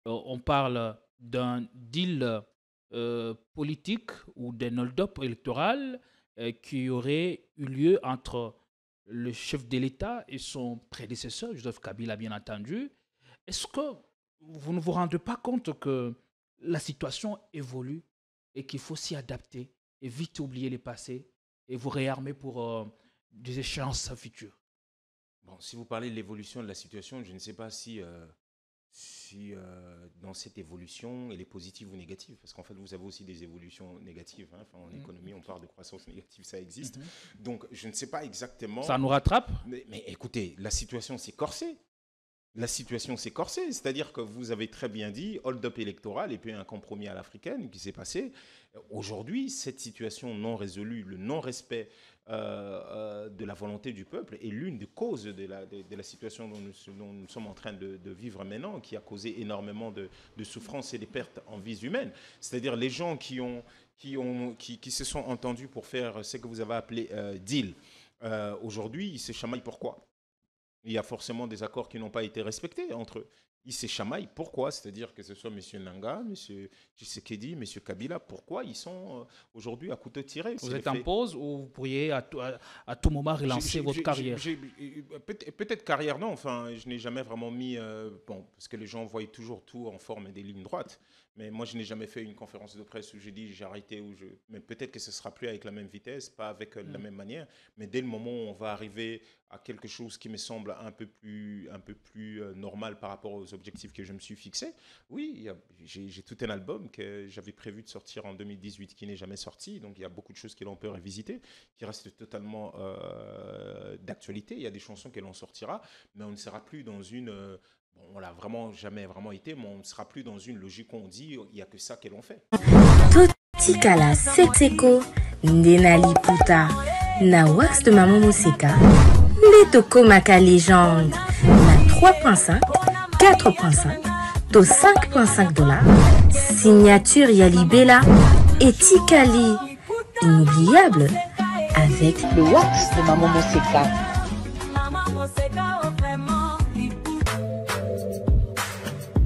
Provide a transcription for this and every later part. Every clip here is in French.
On parle d'un deal politique ou d'un hold-up électoral qui aurait eu lieu entre le chef de l'État et son prédécesseur, Joseph Kabila, bien entendu. Est-ce que vous ne vous rendez pas compte que la situation évolue et qu'il faut s'y adapter et vite oublier les passés et vous réarmer pour des échéances futures? Bon, si vous parlez de l'évolution de la situation, je ne sais pas si dans cette évolution, elle est positive ou négative. Parce qu'en fait, vous avez aussi des évolutions négatives, hein. Enfin, en économie, on parle de croissance négative, ça existe. Mhm. Donc, je ne sais pas Ça exactement. nous rattrape? Mais écoutez, la situation s'est corsée. La situation s'est corsée, c'est-à-dire que vous avez très bien dit, hold-up électoral et puis un compromis à l'africaine qui s'est passé. Aujourd'hui, cette situation non résolue, le non-respect de la volonté du peuple est l'une des causes de la situation dont nous sommes en train de vivre maintenant, qui a causé énormément de souffrance et de pertes en vies humaines. C'est-à-dire les gens qui se sont entendus pour faire ce que vous avez appelé deal, aujourd'hui, ils se chamaillent pourquoi? Il y a forcément des accords qui n'ont pas été respectés entre eux. Ils s'échamaillent. Pourquoi? C'est-à-dire que ce soit M. Nanga, M. Tshisekedi, M. Kabila, pourquoi ils sont aujourd'hui à couteau tiré? Vous C'est le êtes en fait. pause ou vous pourriez à tout moment relancer votre carrière? Peut-être carrière, non. Enfin, je n'ai jamais vraiment mis. Bon, parce que les gens voient toujours tout en forme des lignes droites. Mais moi, je n'ai jamais fait une conférence de presse où j'ai dit j'ai arrêté. Mais peut-être que ce ne sera plus avec la même vitesse, pas avec la Mm. même manière. Mais dès le moment où on va arriver à quelque chose qui me semble un peu plus normal par rapport aux objectifs que je me suis fixés, oui, j'ai tout un album que j'avais prévu de sortir en 2018 qui n'est jamais sorti. Donc, il y a beaucoup de choses que l'on peut revisiter qui reste totalement d'actualité. Il y a des chansons que l'on sortira, mais on ne sera plus dans une. Bon, on l'a vraiment jamais vraiment été, mais on ne sera plus dans une logique où on dit il n'y a que ça que l'on fait. Totikala Setseko, Ndenali Puta, na wax de Maman Moseka, Netoko Maka Légende, na 3.5, 4.5, to 5.5 dollars, signature Yalibela et Tikali, inoubliable, avec le wax de Maman Moseka.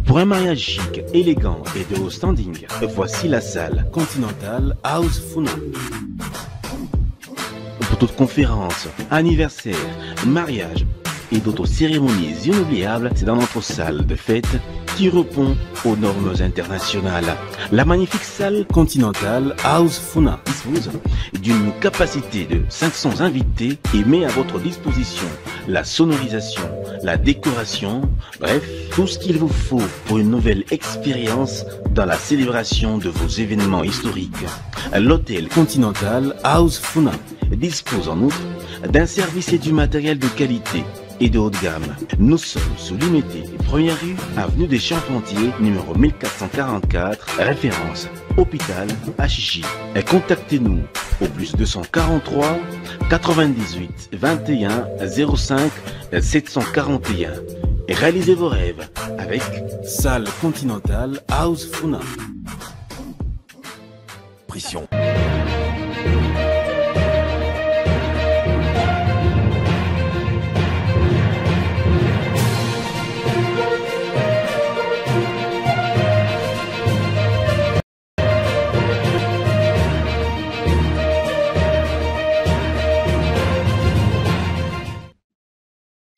Pour un mariage chic, élégant et de haut standing, voici la salle Continental House Funa. Pour toute conférence, anniversaire, mariage et d'autres cérémonies inoubliables, c'est dans notre salle de fête qui répond aux normes internationales. La magnifique salle Continental House Funa dispose d'une capacité de 500 invités et met à votre disposition la sonorisation, la décoration, bref, tout ce qu'il vous faut pour une nouvelle expérience dans la célébration de vos événements historiques. L'hôtel Continental House Funa dispose en outre d'un service et du matériel de qualité et de haut de gamme. Nous sommes sous l'unité première rue, avenue des Charpentiers, numéro 1444, référence hôpital Achichi. Contactez-nous au plus 243 98 21 05 741 et réalisez vos rêves avec Salle Continentale House Funa. Pression.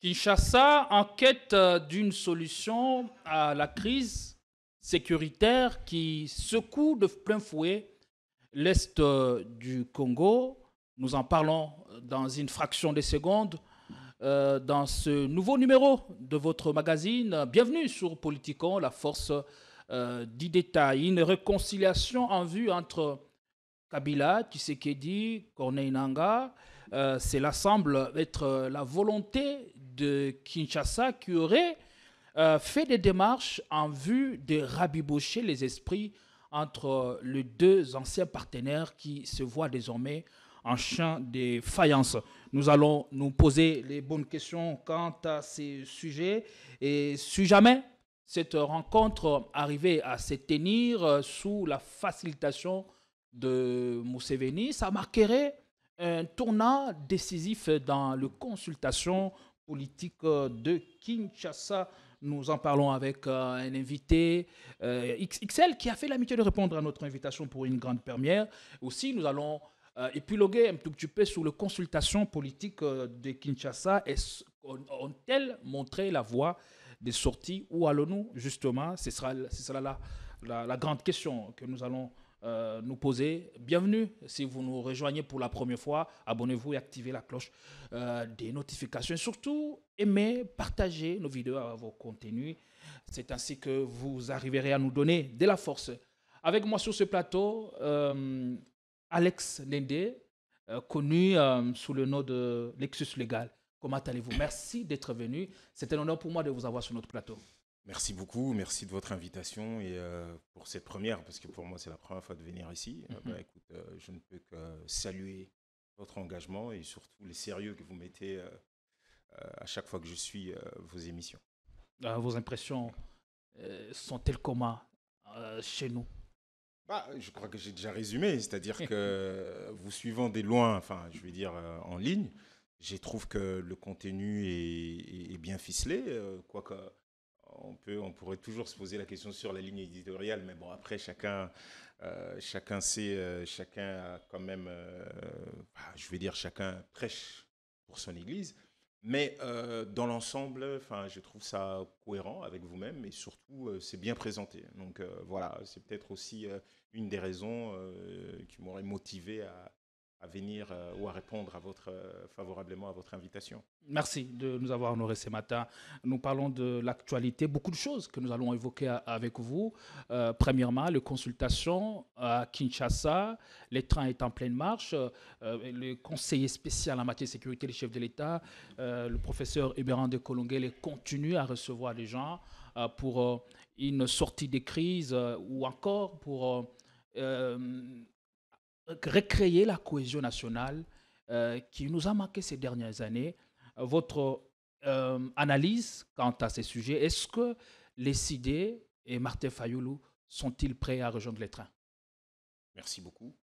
Kinshasa en quête d'une solution à la crise sécuritaire qui secoue de plein fouet l'Est du Congo. Nous en parlons dans une fraction de seconde dans ce nouveau numéro de votre magazine. Bienvenue sur Politicon, la force du détail. Une réconciliation en vue entre Kabila, Tshisekedi, Corneille Nangaa. Cela semble être la volonté de Kinshasa qui aurait fait des démarches en vue de rabibocher les esprits entre les deux anciens partenaires qui se voient désormais en champ de faïence. Nous allons nous poser les bonnes questions quant à ces sujets et si jamais cette rencontre arrivait à se tenir sous la facilitation de Museveni, ça marquerait un tournant décisif dans les consultations politiques de Kinshasa. Nous en parlons avec un invité XL qui a fait l'amitié de répondre à notre invitation pour une grande première. Aussi, nous allons épiloguer un tout petit peu sur les consultations politiques de Kinshasa. Ont-elles montré la voie des sorties? Où allons-nous justement? Ce sera la grande question que nous allons nous poser. Bienvenue si vous nous rejoignez pour la première fois. Abonnez-vous et activez la cloche des notifications. Et surtout, aimez, partagez nos vidéos à vos contenus. C'est ainsi que vous arriverez à nous donner de la force. Avec moi sur ce plateau, Alex Nende, connu sous le nom de Lexus Légal. Comment allez-vous? Merci d'être venu. C'est un honneur pour moi de vous avoir sur notre plateau. Merci beaucoup, merci de votre invitation et pour cette première, parce que pour moi c'est la première fois de venir ici. Écoute, je ne peux que saluer votre engagement et surtout les sérieux que vous mettez à chaque fois que je suis vos émissions. Vos impressions sont-elles comment chez nous? Je crois que j'ai déjà résumé, c'est-à-dire que vous suivant des loin, enfin je vais dire en ligne, je trouve que le contenu est bien ficelé, quoique... On pourrait toujours se poser la question sur la ligne éditoriale, mais bon, après, chacun sait, chacun a quand même, je vais dire, chacun prêche pour son église. Mais dans l'ensemble, je trouve ça cohérent avec vous-même et surtout, c'est bien présenté. Donc voilà, c'est peut-être aussi une des raisons qui m'aurait motivé à venir ou à répondre favorablement à votre invitation. Merci de nous avoir honorés ce matin. Nous parlons de l'actualité, beaucoup de choses que nous allons évoquer avec vous. Premièrement, les consultations à Kinshasa, les trains est en pleine marche. Le conseiller spécial en matière de sécurité, le chef de l'État, le professeur Hébert de Kolongele continue à recevoir les gens pour une sortie des crises ou encore pour... recréer la cohésion nationale qui nous a manqué ces dernières années. Votre analyse quant à ces sujets, est-ce que les CID et Martin Fayoulou sont-ils prêts à rejoindre les trains? Merci beaucoup.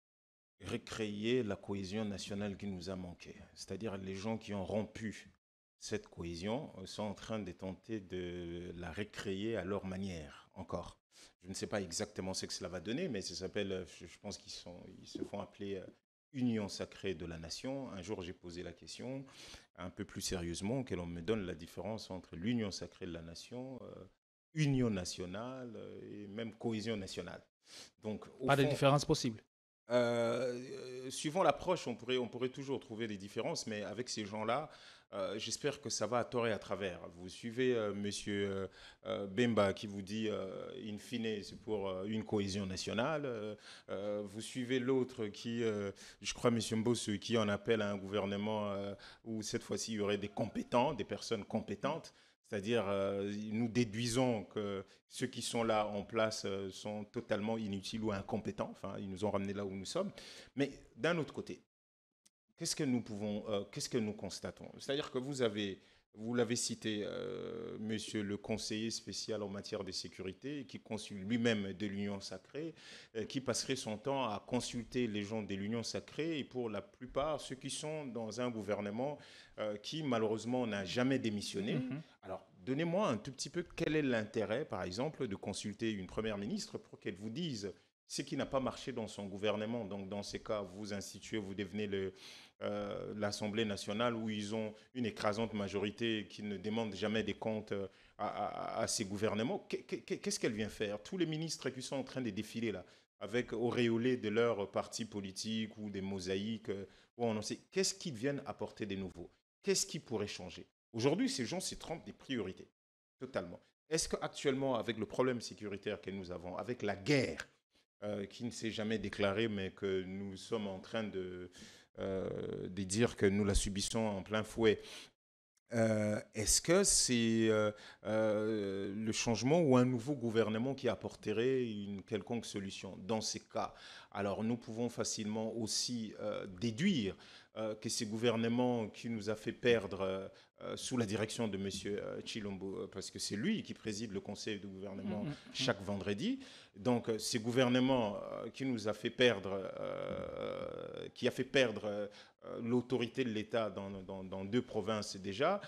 Recréer la cohésion nationale qui nous a manqué, c'est-à-dire les gens qui ont rompu cette cohésion sont en train de tenter de la recréer à leur manière encore. Je ne sais pas exactement ce que cela va donner, mais ça s'appelle, je pense qu'ils se font appeler Union sacrée de la nation. Un jour, j'ai posé la question un peu plus sérieusement, que l'on me donne la différence entre l'Union sacrée de la nation, Union nationale et même cohésion nationale. Donc, pas de différence possible. Suivant l'approche, on pourrait toujours trouver des différences, mais avec ces gens-là, j'espère que ça va à tort et à travers. Vous suivez monsieur Bemba qui vous dit in fine c'est pour une cohésion nationale. Vous suivez l'autre qui, je crois monsieur Mbosso, qui en appelle à un gouvernement où cette fois-ci il y aurait des compétents, des personnes compétentes. C'est-à-dire, nous déduisons que ceux qui sont là en place sont totalement inutiles ou incompétents. Enfin, ils nous ont ramenés là où nous sommes. Mais d'un autre côté, qu'est-ce que nous constatons? C'est-à-dire que vous l'avez cité, monsieur le conseiller spécial en matière de sécurité, qui consulte lui-même de l'Union sacrée, qui passerait son temps à consulter les gens de l'Union sacrée, et pour la plupart, ceux qui sont dans un gouvernement qui, malheureusement, n'a jamais démissionné. Alors, donnez-moi un tout petit peu quel est l'intérêt, par exemple, de consulter une première ministre pour qu'elle vous dise ce qui n'a pas marché dans son gouvernement. Donc, dans ces cas, vous instituez, vous devenez l'Assemblée nationale où ils ont une écrasante majorité qui ne demande jamais des comptes à ces gouvernements. Qu'est-ce qu'elle vient faire? Tous les ministres qui sont en train de défiler là, avec auréolé de leur parti politique ou des mosaïques, où on en sait, qu'est-ce qu'ils viennent apporter de nouveau? Qu'est-ce qui pourrait changer? Aujourd'hui, ces gens se trompent des priorités, totalement. Est-ce qu'actuellement, avec le problème sécuritaire que nous avons, avec la guerre qui ne s'est jamais déclarée, mais que nous sommes en train de dire que nous la subissons en plein fouet, est-ce que c'est le changement ou un nouveau gouvernement qui apporterait une quelconque solution? Dans ces cas, alors nous pouvons facilement aussi déduire que ces gouvernements qui nous a fait perdre sous la direction de M. Chilombo, parce que c'est lui qui préside le conseil de gouvernement chaque vendredi. Donc, ces gouvernements qui nous a fait perdre, qui a fait perdre l'autorité de l'État dans 2 provinces déjà,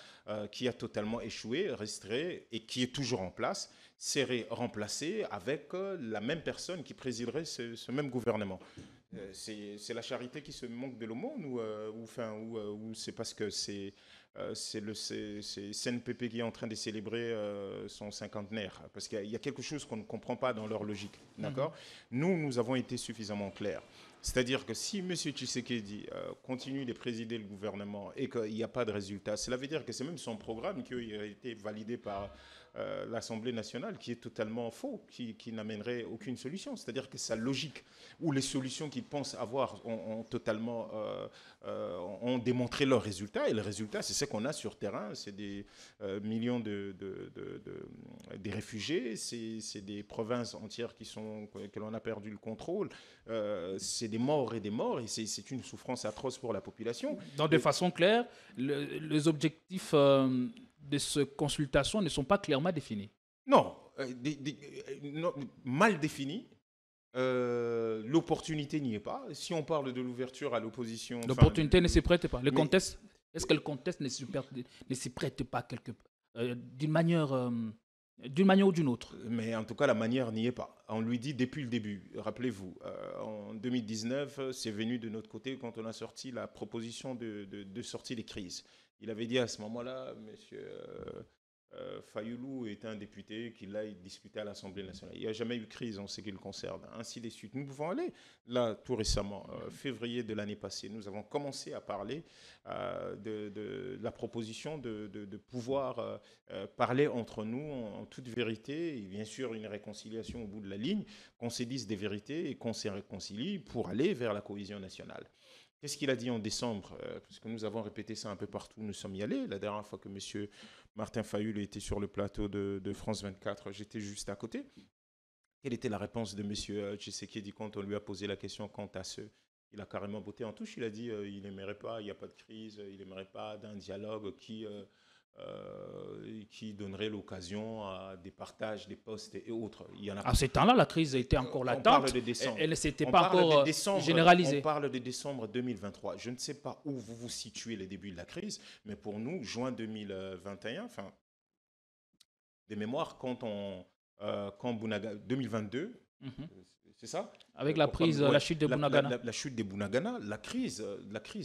qui a totalement échoué, resterait et qui est toujours en place, serait remplacé avec la même personne qui présiderait ce même gouvernement. C'est la charité qui se manque de l'aumône ou c'est parce que c'est le CNPP qui est en train de célébrer son cinquantenaire? Parce qu'il y a quelque chose qu'on ne comprend pas dans leur logique. D'accord? Nous avons été suffisamment clairs. C'est-à-dire que si M. Tshisekedi continue de présider le gouvernement et qu'il n'y a pas de résultat, cela veut dire que c'est même son programme qui a été validé par l'Assemblée nationale qui est totalement faux, qui n'amènerait aucune solution. C'est-à-dire que sa logique ou les solutions qu'il pense avoir ont démontré leurs résultats. Et le résultat, c'est ce qu'on a sur terrain. C'est des millions des réfugiés, c'est des provinces entières que l'on a perdu le contrôle. C'est des morts et c'est une souffrance atroce pour la population. Donc, de façon claire, les objectifs de cette consultation ne sont pas clairement définis. Non, non, mal définis. L'opportunité n'y est pas. Si on parle de l'ouverture à l'opposition... L'opportunité ne s'y prête pas. Est-ce que le contexte ne s'y prête pas d'une manière ou d'une autre? Mais en tout cas, la manière n'y est pas. On lui dit depuis le début. Rappelez-vous, en 2019, c'est venu de notre côté quand on a sorti la proposition de sortie des crises. Il avait dit à ce moment-là, monsieur Fayoulou est un député qui l'a discuté à l'Assemblée nationale. Il n'y a jamais eu de crise en ce qui le concerne. Ainsi de suite. Nous pouvons aller, là, tout récemment, février de l'année passée, nous avons commencé à parler de la proposition de pouvoir parler entre nous en toute vérité, et bien sûr une réconciliation au bout de la ligne, qu'on se dise des vérités et qu'on se réconcilie pour aller vers la cohésion nationale. Qu'est-ce qu'il a dit en décembre? Parce que nous avons répété ça un peu partout, nous sommes y allés. La dernière fois que M. Martin Fayoulou était sur le plateau de France 24, j'étais juste à côté. Quelle était la réponse de M. Tshisekedi quand on lui a posé la question quant à ce? Il a carrément botté en touche, il a dit il n'aimerait pas, il n'y a pas de crise, il n'aimerait pas d'un dialogue qui donnerait l'occasion à des partages, des postes et autres. Il y en a... À ce temps-là, la crise était encore latente. On parle de décembre. Elle ne s'était pas encore généralisée. On parle de décembre 2023. Je ne sais pas où vous vous situez le début de la crise, mais pour nous, juin 2021, enfin, des mémoires, quand 2022, c'est ça? Avec la prise, la chute de Bunagana. La chute des Bunagana, la crise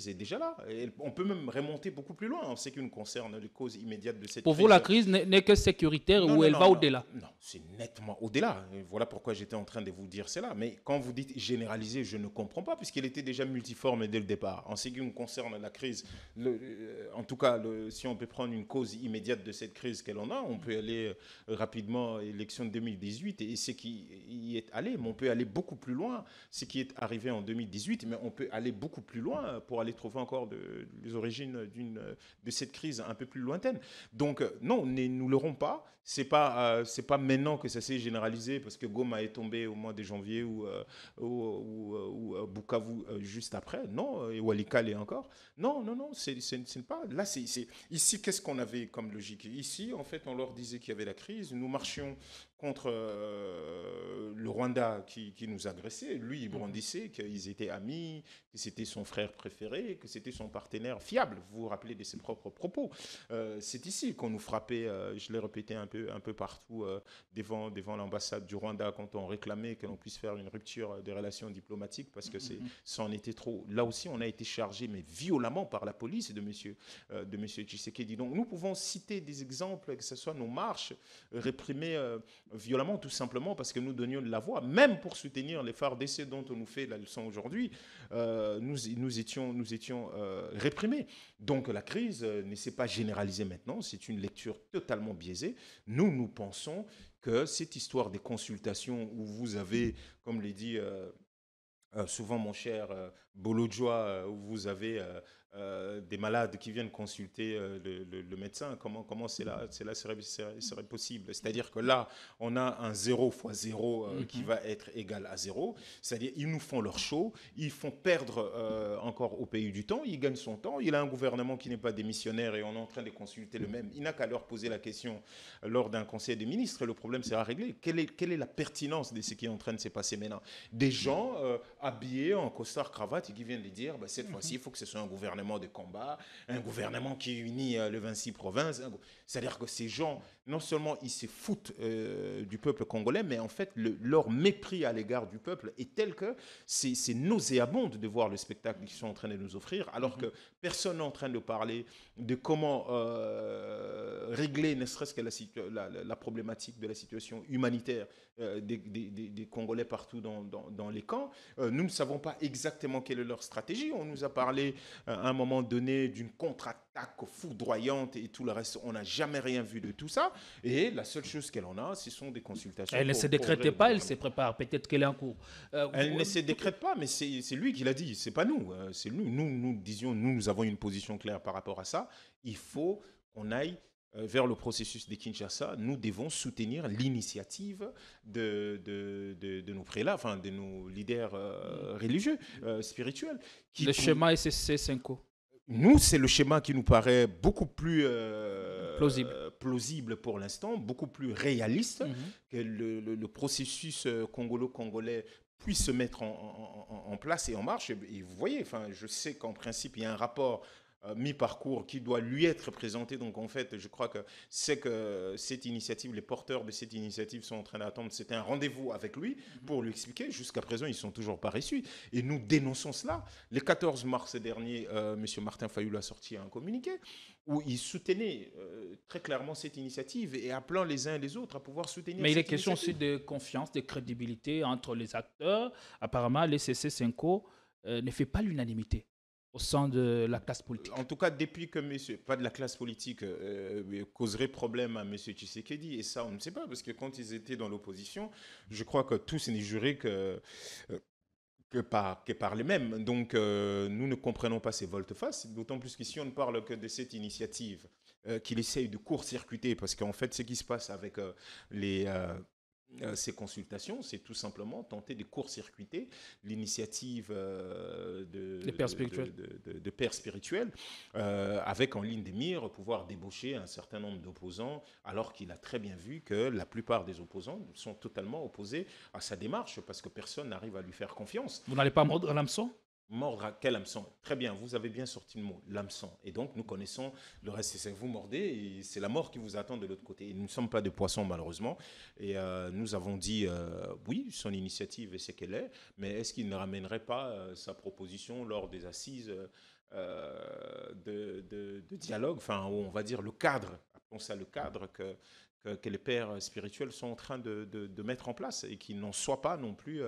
est déjà là. Et on peut même remonter beaucoup plus loin en ce qui nous concerne les causes immédiates de cette crise. Pour vous, la crise n'est que sécuritaire ou elle va au-delà? Non, c'est nettement au-delà. Voilà pourquoi j'étais en train de vous dire cela. Mais quand vous dites généraliser, je ne comprends pas, puisqu'elle était déjà multiforme dès le départ. En ce qui nous concerne la crise, en tout cas, si on peut prendre une cause immédiate de cette crise qu'elle en a, on peut aller rapidement à l'élection de 2018 et ce qui y est allé, mais on peut aller beaucoup plus loin, ce qui est arrivé en 2018, mais on peut aller beaucoup plus loin pour aller trouver encore les origines de cette crise un peu plus lointaine. Donc non, nous ne l'aurons pas. C'est pas maintenant que ça s'est généralisé parce que Goma est tombé au mois de janvier ou Bukavu juste après. Non, et Walikale encore. Non, c'est pas. Là, ici, qu'est-ce qu'on avait comme logique? Ici, en fait, on leur disait qu'il y avait la crise. Nous marchions contre le Rwanda qui nous agressait. Lui, il brandissait qu'ils étaient amis, que c'était son frère préféré, que c'était son partenaire fiable. Vous vous rappelez de ses propres propos. C'est ici qu'on nous frappait, je l'ai répété un peu partout, devant l'ambassade du Rwanda, quand on réclamait que l'on puisse faire une rupture des relations diplomatiques, parce que ça en était trop. Là aussi, on a été chargé, mais violemment, par la police de M. Tshisekedi. Donc, nous pouvons citer des exemples, que ce soit nos marches réprimées violemment, tout simplement parce que nous donnions de la voix, même pour soutenir les FARDC dont on nous fait la leçon aujourd'hui, nous étions réprimés. Donc la crise ne s'est pas généralisée maintenant, c'est une lecture totalement biaisée. Nous pensons que cette histoire des consultations où vous avez, comme l'a dit souvent mon cher Bolodjoa, où vous avez des malades qui viennent consulter le médecin. Comment cela serait possible? C'est-à-dire que là, on a un 0 fois 0 qui va être égal à 0. C'est-à-dire ils nous font leur show, ils font perdre encore au pays du temps, ils gagnent son temps. Il a un gouvernement qui n'est pas démissionnaire et on est en train de consulter le même. Il n'a qu'à leur poser la question lors d'un conseil des ministres et le problème sera réglé. Quelle est la pertinence de ce qui est en train de se passer maintenant? Des gens habillés en costard cravate et qui viennent de dire cette fois-ci, il faut que ce soit un gouvernement de combat, un gouvernement qui unit le 26 provinces. C'est-à-dire que ces gens, non seulement ils se foutent du peuple congolais, mais en fait, leur mépris à l'égard du peuple est tel que c'est nauséabond de voir le spectacle qu'ils sont en train de nous offrir, alors que personne n'est en train de parler de comment régler ne serait-ce que la problématique de la situation humanitaire des Congolais partout dans les camps. Nous ne savons pas exactement quelle est leur stratégie. On nous a parlé à un moment donné d'une contre-attaque foudroyante et tout le reste. On n'a jamais rien vu de tout ça. Et la seule chose qu'elle en a, ce sont des consultations. Elle ne se décrète pas, elle se prépare. Peut-être qu'elle est en cours. Elle ne se décrète pas, mais c'est lui qui l'a dit. C'est pas nous. C'est lui. Nous avons une position claire par rapport à ça. Il faut qu'on aille vers le processus de Kinshasa. Nous devons soutenir l'initiative de nos prélats, enfin de nos leaders religieux, spirituels. Le schéma SSC 5O. Nous, c'est le schéma qui nous paraît beaucoup plus plausible pour l'instant, beaucoup plus réaliste, que le processus congolo-congolais puisse se mettre en place et en marche. Et vous voyez, je sais qu'en principe, il y a un rapport mi-parcours qui doit lui être présenté. Donc en fait, je crois que c'est que cette initiative, les porteurs de cette initiative sont en train d'attendre. C'était un rendez-vous avec lui pour lui expliquer. Jusqu'à présent, ils ne sont toujours pas reçus. Et nous dénonçons cela. Le 14 mars dernier, M. Martin Fayulu a sorti un communiqué où il soutenait très clairement cette initiative et appelant les uns et les autres à pouvoir soutenir. Mais il est question aussi de confiance, de crédibilité entre les acteurs. Apparemment, l'ECC 5O ne fait pas l'unanimité au sein de la classe politique. En tout cas, depuis que pas de la classe politique causerait problème à M. Tshisekedi, et ça, on ne sait pas, parce que quand ils étaient dans l'opposition, je crois que tous n'est juré que par les mêmes. Donc, nous ne comprenons pas ces volte-face, d'autant plus qu'ici, on ne parle que de cette initiative qu'il essaye de court-circuiter, parce qu'en fait, ce qui se passe avec ces consultations, c'est tout simplement tenter de court-circuiter l'initiative de pères spirituels avec en ligne de mire pouvoir débaucher un certain nombre d'opposants, alors qu'il a très bien vu que la plupart des opposants sont totalement opposés à sa démarche parce que personne n'arrive à lui faire confiance. Vous n'allez pas mordre l'hameçon ? Mordre à quel hameçon? Très bien, vous avez bien sorti le mot, l'hameçon. Et donc, nous connaissons le reste. C'est vous mordez et c'est la mort qui vous attend de l'autre côté. Et nous ne sommes pas des poissons, malheureusement. Et nous avons dit, oui, son initiative est ce qu'elle est, mais est-ce qu'il ne ramènerait pas sa proposition lors des assises de dialogue, enfin, on va dire le cadre, appelons ça le cadre que les pères spirituels sont en train de mettre en place et qui n'en soit pas non plus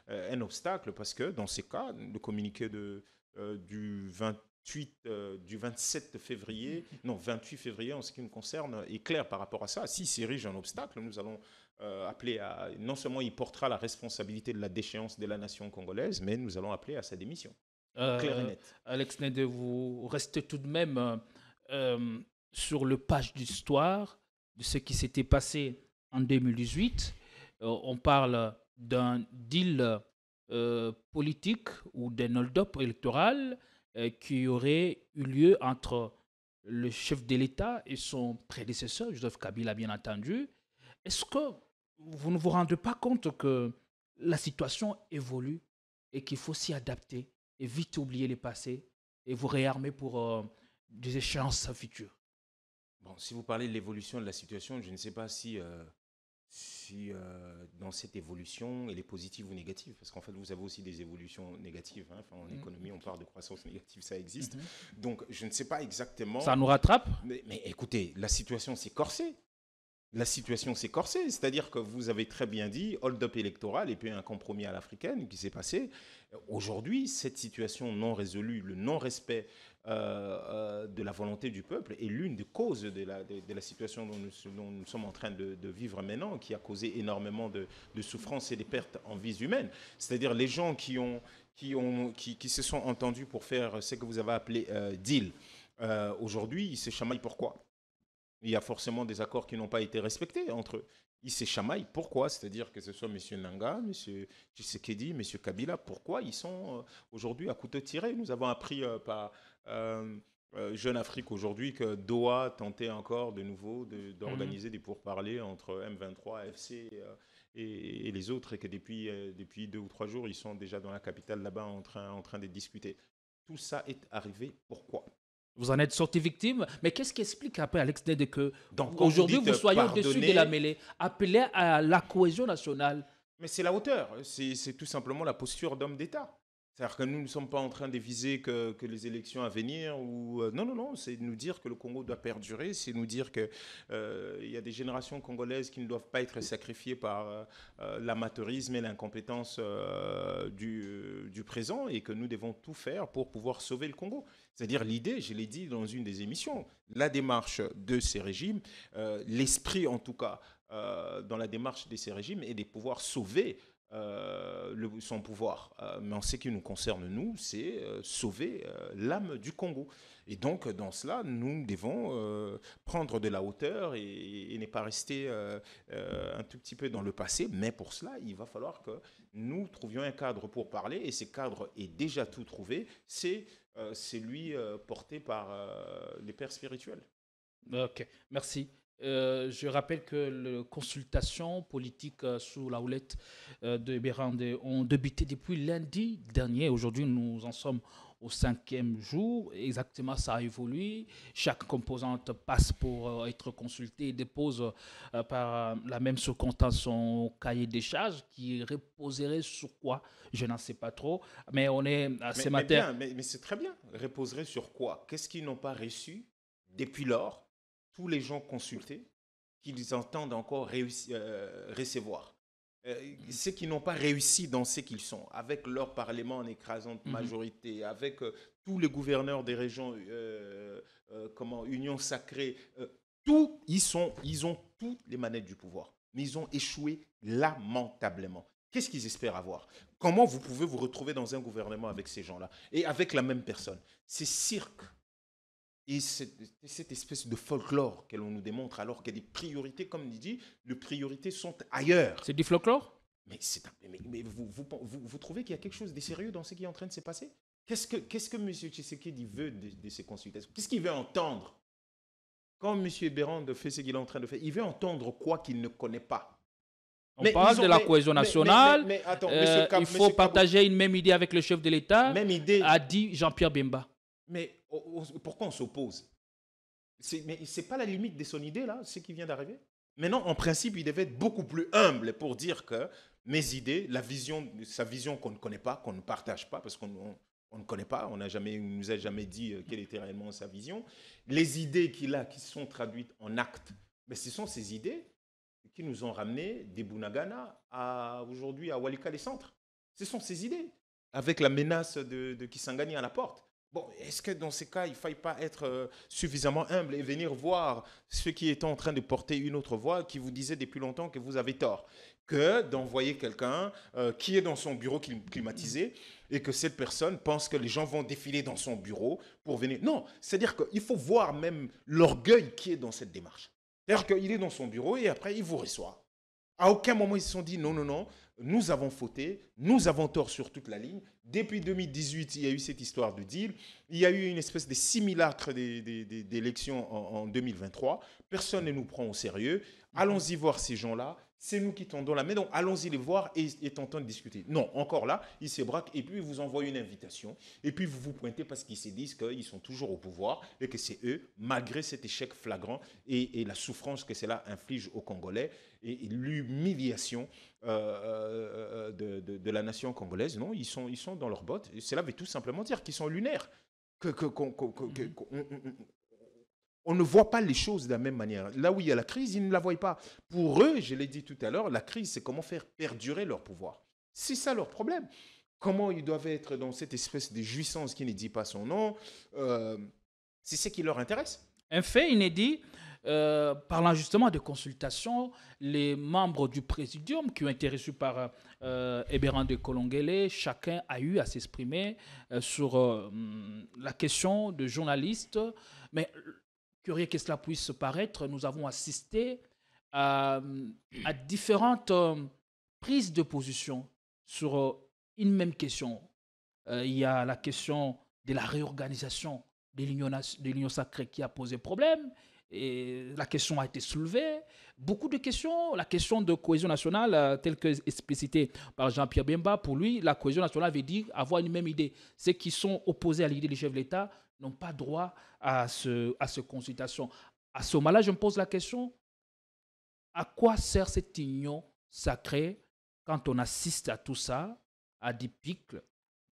un obstacle, parce que dans ces cas, le communiqué du 27 février, non 28 février en ce qui nous concerne, est clair par rapport à ça. S'il s'érige un obstacle, nous allons appeler à, non seulement il portera la responsabilité de la déchéance de la nation congolaise, mais nous allons appeler à sa démission. Clair et net. Alex Nede, vous restez tout de même sur le page d'histoire de ce qui s'était passé en 2018. On parle d'un deal politique ou d'un hold-up électoral qui aurait eu lieu entre le chef de l'État et son prédécesseur, Joseph Kabila, bien entendu. Est-ce que vous ne vous rendez pas compte que la situation évolue et qu'il faut s'y adapter et vite oublier les passés et vous réarmer pour des échéances futures? Bon, si vous parlez de l'évolution de la situation, je ne sais pas si dans cette évolution, elle est positive ou négative. Parce qu'en fait, vous avez aussi des évolutions négatives. Hein. Enfin, en économie, on parle de croissance négative, ça existe. Donc, je ne sais pas exactement... Ça nous rattrape ? Mais écoutez, la situation s'est corsée. La situation s'est corsée, c'est-à-dire que vous avez très bien dit, hold-up électoral et puis un compromis à l'africaine qui s'est passé. Aujourd'hui, cette situation non résolue, le non-respect de la volonté du peuple est l'une des causes de la situation dont nous sommes en train de vivre maintenant, qui a causé énormément de souffrances et de pertes en vies humaines. C'est-à-dire les gens qui ont qui se sont entendus pour faire ce que vous avez appelé deal. Aujourd'hui, ils se chamaillent pourquoi? Il y a forcément des accords qui n'ont pas été respectés entre eux. Ils se chamaillent. Pourquoi? C'est-à-dire que ce soit M. Nanga, M. Tshisekedi, M. Kabila, pourquoi ils sont aujourd'hui à couteau tiré? Nous avons appris par Jeune Afrique aujourd'hui que Doha tentait encore de nouveau d'organiser des pourparlers entre M23, AFC et les autres, et que depuis 2 ou 3 jours, ils sont déjà dans la capitale là-bas en train de discuter. Tout ça est arrivé pourquoi? Vous en êtes sorti victime, mais qu'est-ce qui explique après, Alex Ndede, que Donc, aujourd'hui vous soyez au-dessus de la mêlée, appelé à la cohésion nationale? Mais c'est la hauteur, c'est tout simplement la posture d'homme d'État. C'est-à-dire que nous ne sommes pas en train de viser que les élections à venir. Non, c'est nous dire que le Congo doit perdurer, c'est nous dire qu'il y a des générations congolaises qui ne doivent pas être sacrifiées par l'amateurisme et l'incompétence du présent, et que nous devons tout faire pour pouvoir sauver le Congo. C'est-à-dire l'idée, je l'ai dit dans une des émissions, la démarche de ces régimes, l'esprit en tout cas dans la démarche de ces régimes est de pouvoir sauver son pouvoir. Mais en ce qui nous concerne, nous, c'est sauver l'âme du Congo. Et donc, dans cela, nous devons prendre de la hauteur et ne pas rester un tout petit peu dans le passé. Mais pour cela, il va falloir que nous trouvions un cadre pour parler. Et ce cadre est déjà tout trouvé. C'est celui porté par les pères spirituels. Ok, merci. Je rappelle que les consultations politiques sous la houlette de Bérandé ont débuté depuis lundi dernier. Aujourd'hui, nous en sommes au 5e jour. Exactement, ça a évolué. Chaque composante passe pour être consultée et dépose par la même circonstance son cahier des charges qui reposerait sur quoi? Je n'en sais pas trop. Mais on est ce matin. Mais c'est très bien. Reposerait sur quoi? Qu'est-ce qu'ils n'ont pas reçu depuis lors? Tous les gens consultés qu'ils entendent encore recevoir. Ceux qui n'ont pas réussi dans ce qu'ils sont, avec leur parlement en écrasante majorité, avec tous les gouverneurs des régions, Union sacrée, ils ont toutes les manettes du pouvoir. Mais ils ont échoué lamentablement. Qu'est-ce qu'ils espèrent avoir? Comment vous pouvez vous retrouver dans un gouvernement avec ces gens-là et avec la même personne? C'est cirque. Et cette espèce de folklore que l'on nous démontre, alors que les priorités, comme il dit, les priorités sont ailleurs. C'est du folklore? Mais vous trouvez qu'il y a quelque chose de sérieux dans ce qui est en train de se passer? Qu'est-ce que M. Tshisekedi veut de ces consultations? Qu'est-ce qu'il veut entendre? Quand M. Béran fait ce qu'il est en train de faire, il veut entendre quoi qu'il ne connaît pas? On parle de la cohésion nationale. Mais attends, il faut partager une même idée avec le chef de l'État, même idée, a dit Jean-Pierre Bemba. Mais pourquoi on s'oppose? Mais ce n'est pas la limite de son idée, là, ce qui vient d'arriver. Maintenant, en principe, il devait être beaucoup plus humble pour dire que mes idées, sa vision qu'on ne connaît pas, qu'on ne partage pas, parce qu'on ne connaît pas, on ne nous a jamais dit quelle était réellement sa vision. Les idées qu'il a, qui sont traduites en actes, mais ce sont ces idées qui nous ont ramené des Bunagana aujourd'hui à Walikale Centre. Ce sont ces idées, avec la menace de Kisangani à la porte. Bon, est-ce que dans ces cas, il ne faille pas être suffisamment humble et venir voir ceux qui étaient en train de porter une autre voix, qui vous disaient depuis longtemps que vous avez tort, que d'envoyer quelqu'un qui est dans son bureau climatisé et que cette personne pense que les gens vont défiler dans son bureau pour venir... Non, c'est-à-dire qu'il faut voir même l'orgueil qui est dans cette démarche. C'est-à-dire qu'il est dans son bureau et après, il vous reçoit. À aucun moment, ils se sont dit non, nous avons fauté, nous avons tort sur toute la ligne. Depuis 2018, il y a eu cette histoire de deal. Il y a eu une espèce de simulacre d'élections en 2023. Personne ne nous prend au sérieux. Allons-y voir ces gens-là. C'est nous qui tendons la main. Donc, allons-y les voir et tentons de discuter. Non, encore là, ils se braquent et puis ils vous envoient une invitation. Et puis, vous vous pointez parce qu'ils se disent qu'ils sont toujours au pouvoir et que c'est eux, malgré cet échec flagrant et la souffrance que cela inflige aux Congolais et l'humiliation de la nation congolaise. Non, ils sont dans leurs bottes. Et cela veut tout simplement dire qu'ils sont lunaires. On ne voit pas les choses de la même manière. Là où il y a la crise, ils ne la voient pas. Pour eux, je l'ai dit tout à l'heure, la crise, c'est comment faire perdurer leur pouvoir. C'est ça leur problème. Comment ils doivent être dans cette espèce de jouissance qui ne dit pas son nom. C'est ce qui leur intéresse. Un fait inédit, parlant justement de consultation, les membres du présidium qui ont été reçus par Ebéran de Kolongele, chacun a eu à s'exprimer sur la question de journalistes. Mais curieux que cela puisse paraître, nous avons assisté à différentes prises de position sur une même question. Il y a la question de la réorganisation de l'Union sacrée qui a posé problème. Et la question a été soulevée. Beaucoup de questions. La question de cohésion nationale, telle que explicitée par Jean-Pierre Bemba, pour lui, la cohésion nationale veut dire avoir une même idée. Ceux qui sont opposés à l'idée du chef de l'État n'ont pas droit à cette consultation. À ce moment-là, je me pose la question, à quoi sert cette union sacrée quand on assiste à tout ça, à des pics?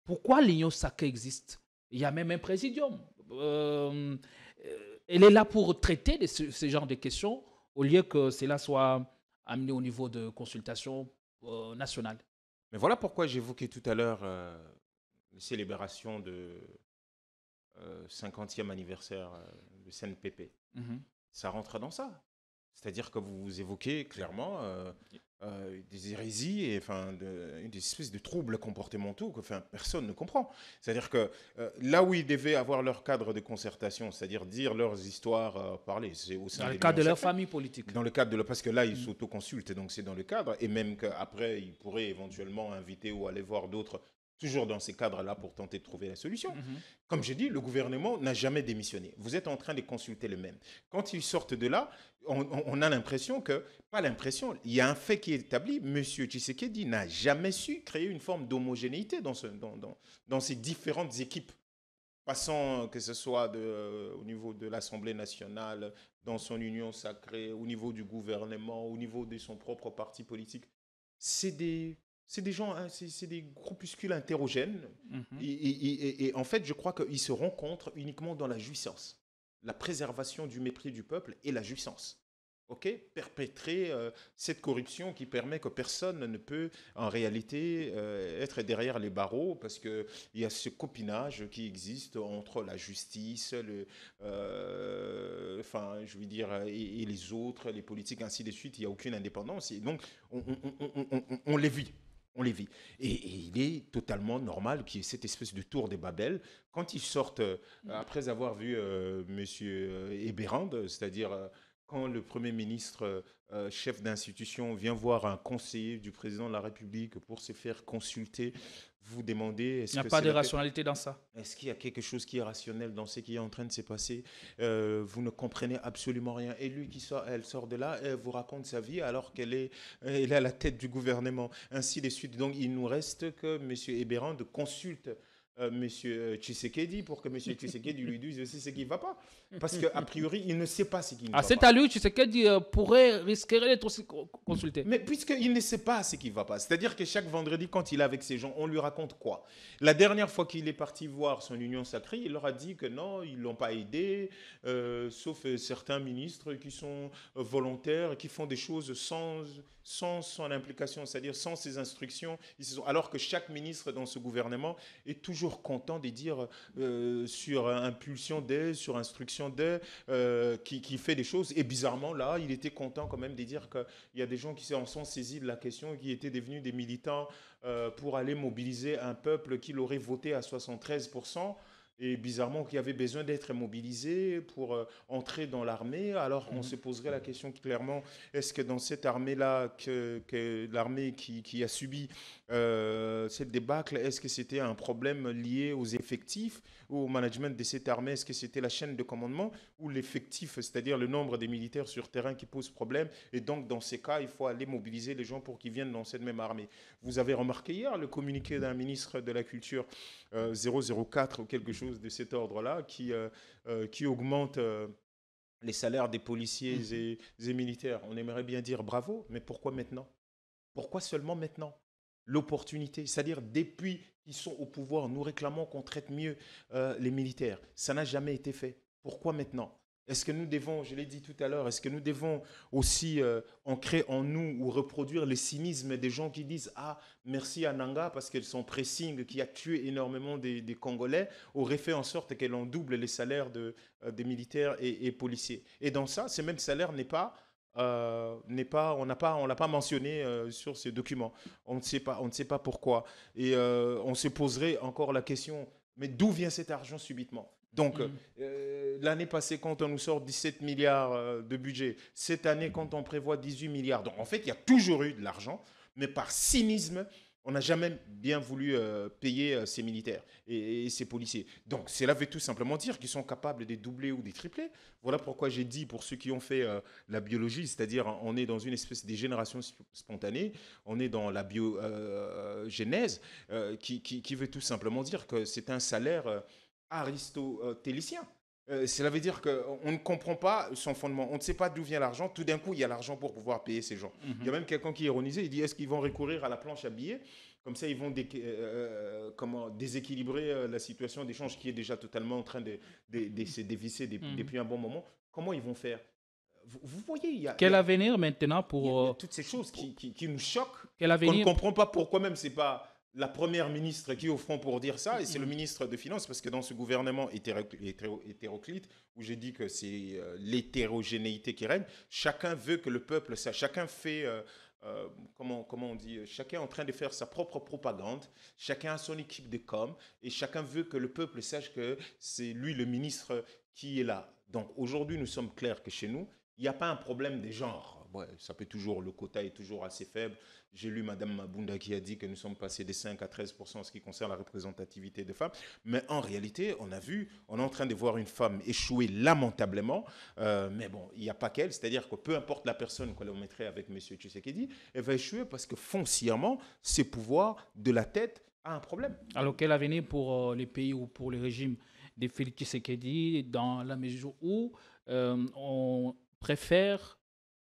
Pourquoi l'union sacrée existe? Il y a même un présidium. Elle est là pour traiter de ce genre de questions au lieu que cela soit amené au niveau de consultation nationale. Mais voilà pourquoi j'évoquais tout à l'heure les célébrations de 50e anniversaire de CNPP. Ça rentre dans ça. C'est-à-dire que vous évoquez clairement des hérésies et des espèces de troubles comportementaux que personne ne comprend. C'est-à-dire que là où ils devaient avoir leur cadre de concertation, c'est-à-dire dire leurs histoires, parler, c'est au sein dans le cadre de leur famille politique. Dans le cadre parce que là, ils s'autoconsultent, donc c'est dans le cadre. Et même qu'après, ils pourraient éventuellement inviter ou aller voir d'autres, toujours dans ces cadres-là pour tenter de trouver la solution. Comme j'ai dit, le gouvernement n'a jamais démissionné. Vous êtes en train de consulter le même. Quand ils sortent de là, on a l'impression que, pas l'impression, il y a un fait qui est établi, M. Tshisekedi n'a jamais su créer une forme d'homogénéité dans ces différentes équipes, passant que ce soit au niveau de l'Assemblée nationale, dans son union sacrée, au niveau du gouvernement, au niveau de son propre parti politique. C'est des gens, hein, c'est des groupuscules hétérogènes. Et en fait, je crois qu'ils se rencontrent uniquement dans la jouissance. La préservation du mépris du peuple et la jouissance. Perpétrer cette corruption qui permet que personne ne peut, en réalité, être derrière les barreaux parce qu'il y a ce copinage qui existe entre la justice, je veux dire, et les autres, les politiques, ainsi de suite. Il n'y a aucune indépendance. Et donc, on les vit. On les vit. Et il est totalement normal qu'il y ait cette espèce de tour de Babel. Quand ils sortent, après avoir vu M. Eberand, c'est-à-dire quand le Premier ministre, chef d'institution, vient voir un conseiller du président de la République pour se faire consulter, vous demandez... Il n'y a pas de rationalité dans ça. Est-ce qu'il y a quelque chose qui est rationnel dans ce qui est en train de se passer? Vous ne comprenez absolument rien. Et lui, elle sort de là, elle vous raconte sa vie alors qu'elle est à la tête du gouvernement, ainsi de suite. Donc, il nous reste que M. Eberand consulte M. Tshisekedi pour que M. Tshisekedi lui dise aussi ce qui ne va pas. Parce qu'a priori, il ne sait pas ce qui ne va pas. C'est à lui, Tshisekedi risquerait d'être aussi consulté. Mais puisqu'il ne sait pas ce qui ne va pas, c'est-à-dire que chaque vendredi, quand il est avec ces gens, on lui raconte quoi? La dernière fois qu'il est parti voir son union sacrée, il leur a dit que non, ils ne l'ont pas aidé, sauf certains ministres qui sont volontaires, qui font des choses sans son implication, c'est-à-dire sans ses instructions. Alors que chaque ministre dans ce gouvernement est toujours content de dire sur impulsion d'elle, sur instruction d'elle, qui fait des choses. Et bizarrement, là, il était content quand même de dire qu'il y a des gens qui en sont saisis de la question et qui étaient devenus des militants pour aller mobiliser un peuple qui l'aurait voté à 73%. Et bizarrement, qui avait besoin d'être mobilisé pour entrer dans l'armée. Alors, on se poserait la question clairement, est-ce que dans cette armée-là, que l'armée qui a subi cette débâcle, est-ce que c'était un problème lié aux effectifs ou au management de cette armée? Est-ce que c'était la chaîne de commandement ou l'effectif, c'est-à-dire le nombre des militaires sur terrain qui pose problème? Et donc, dans ces cas, il faut aller mobiliser les gens pour qu'ils viennent dans cette même armée. Vous avez remarqué hier le communiqué d'un ministre de la Culture 004 ou quelque chose de cet ordre-là qui augmente les salaires des policiers et militaires. On aimerait bien dire bravo, mais pourquoi maintenant? Pourquoi seulement maintenant? L'opportunité, c'est-à-dire depuis qu'ils sont au pouvoir, nous réclamons qu'on traite mieux les militaires. Ça n'a jamais été fait. Pourquoi maintenant? Est-ce que nous devons, je l'ai dit tout à l'heure, est-ce que nous devons aussi ancrer en nous ou reproduire le cynisme des gens qui disent « Ah, merci à Nanga parce que son pressing qui a tué énormément des Congolais aurait fait en sorte qu'elle en double les salaires des militaires et policiers. » Et dans ça, ce même salaire on l'a pas mentionné sur ces documents. On ne sait pas pourquoi. Et on se poserait encore la question, mais d'où vient cet argent subitement? Donc, l'année passée, quand on nous sort 17 milliards de budget, cette année, quand on prévoit 18 milliards, donc en fait, il y a toujours eu de l'argent, mais par cynisme, on n'a jamais bien voulu payer ces militaires et ces policiers. Donc, cela veut tout simplement dire qu'ils sont capables de doubler ou de tripler. Voilà pourquoi j'ai dit, pour ceux qui ont fait la biologie, c'est-à-dire on est dans une espèce de génération spontanée, on est dans la biogénèse, qui veut tout simplement dire que c'est un salaire aristotélicien. Cela veut dire qu'on ne comprend pas son fondement. On ne sait pas d'où vient l'argent. Tout d'un coup, il y a l'argent pour pouvoir payer ces gens. Il y a même quelqu'un qui ironisait. Il dit, est-ce qu'ils vont recourir à la planche à billets? Comme ça, ils vont déséquilibrer la situation d'échange qui est déjà totalement en train de se dévisser depuis un bon moment. Comment ils vont faire? Vous voyez, quel avenir maintenant il y a toutes ces choses qui nous choquent. Quel avenir? On ne comprend pas pourquoi même c'est pas la première ministre qui est au front pour dire ça, et c'est le ministre des Finances, parce que dans ce gouvernement hétéroclite, où j'ai dit que c'est l'hétérogénéité qui règne, chacun veut que le peuple sache, chacun fait, comment on dit, chacun est en train de faire sa propre propagande, chacun a son équipe de com, et chacun veut que le peuple sache que c'est lui le ministre qui est là. Donc aujourd'hui, nous sommes clairs que chez nous, il n'y a pas un problème des genres. Ouais, ça peut toujours, le quota est toujours assez faible. J'ai lu Mme Mabunda qui a dit que nous sommes passés de 5 à 13% en ce qui concerne la représentativité des femmes. Mais en réalité, on est en train de voir une femme échouer lamentablement. Mais bon, il n'y a pas qu'elle. C'est-à-dire que peu importe la personne qu'on mettrait avec M. Tshisekedi, elle va échouer parce que foncièrement, ses pouvoirs de la tête a un problème. Alors, quel avenir pour les pays ou pour le régime de Félix Tshisekedi dans la mesure où on préfère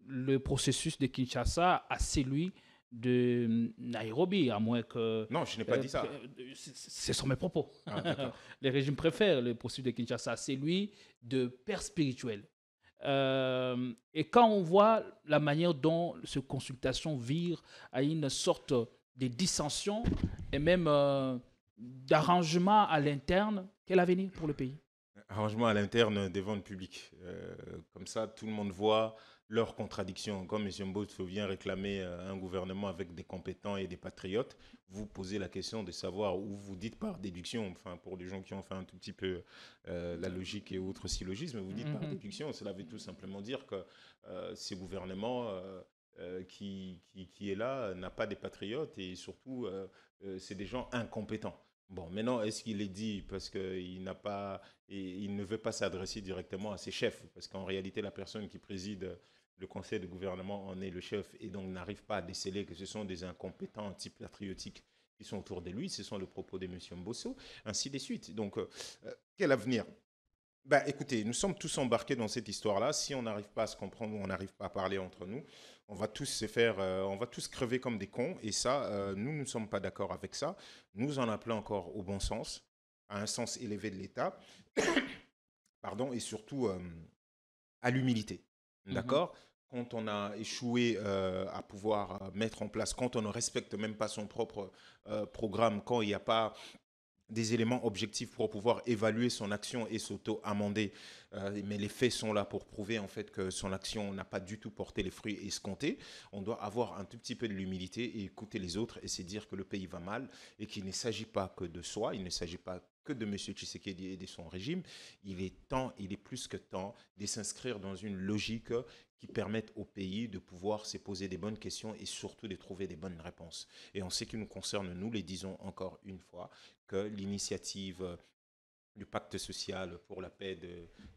le processus de Kinshasa à celui de Nairobi, à moins que... Non, je n'ai pas dit ça. Ce sont mes propos. Ah, les régimes préfèrent le processus de Kinshasa à celui de père spirituel. Et quand on voit la manière dont ces consultations virent à une sorte de dissension et même d'arrangement à l'interne, quel avenir pour le pays? Arrangement à l'interne devant le public. Comme ça, tout le monde voit leurs contradictions. Comme M. Mbotso vient réclamer un gouvernement avec des compétents et des patriotes, vous posez la question de savoir, ou vous dites par déduction, enfin pour les gens qui ont fait un tout petit peu la logique et autres syllogismes, vous dites par déduction, cela veut tout simplement dire que ce gouvernement qui est là n'a pas des patriotes et surtout c'est des gens incompétents. Bon, maintenant, est-ce qu'il est dit parce qu'il ne veut pas s'adresser directement à ses chefs? Parce qu'en réalité, la personne qui préside le conseil de gouvernement en est le chef et donc n'arrive pas à déceler que ce sont des incompétents anti-patriotiques qui sont autour de lui. Ce sont les propos de M. Mbosso, ainsi de suite. Donc, quel avenir? Ben, écoutez, nous sommes tous embarqués dans cette histoire-là. Si on n'arrive pas à se comprendre ou on n'arrive pas à parler entre nous, on va tous on va tous crever comme des cons. Et ça, nous ne sommes pas d'accord avec ça. Nous en appelons encore au bon sens, à un sens élevé de l'État, pardon, et surtout à l'humilité. D'accord? Quand on a échoué à pouvoir mettre en place, quand on ne respecte même pas son propre programme, quand il n'y a pas des éléments objectifs pour pouvoir évaluer son action et s'auto-amender. Mais les faits sont là pour prouver en fait que son action n'a pas du tout porté les fruits escomptés. On doit avoir un tout petit peu de l'humilité et écouter les autres et se dire que le pays va mal et qu'il ne s'agit pas que de soi, il ne s'agit pas que de M. Tshisekedi et de son régime. Il est plus que temps de s'inscrire dans une logique qui permette au pays de pouvoir se poser des bonnes questions et surtout de trouver des bonnes réponses. Et en ce qui nous concerne, nous les disons encore une fois, que l'initiative du pacte social pour la paix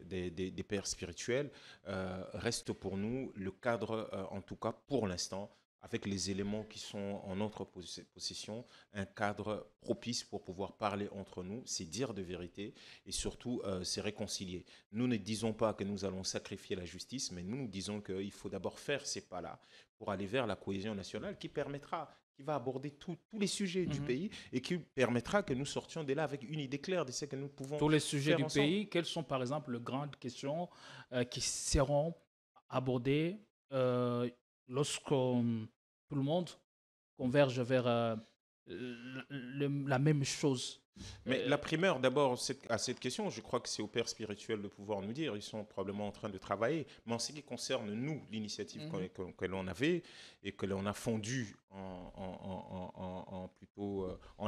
des pères spirituels reste pour nous le cadre, en tout cas pour l'instant, avec les éléments qui sont en notre possession, un cadre propice pour pouvoir parler entre nous, c'est dire de vérité et surtout c'est réconcilier. Nous ne disons pas que nous allons sacrifier la justice, mais nous disons qu'il faut d'abord faire ces pas-là pour aller vers la cohésion nationale qui permettra qui va aborder tous les sujets du pays et qui permettra que nous sortions de là avec une idée claire de ce que nous pouvons faire. Tous les sujets du ensemble. pays, quelles sont par exemple les grandes questions qui seront abordées lorsque tout le monde converge vers la même chose? Mais la primeur, d'abord, à cette question, je crois que c'est au père spirituel de pouvoir nous dire. Ils sont probablement en train de travailler. Mais en ce qui concerne nous, l'initiative que l'on avait et que l'on a fondue en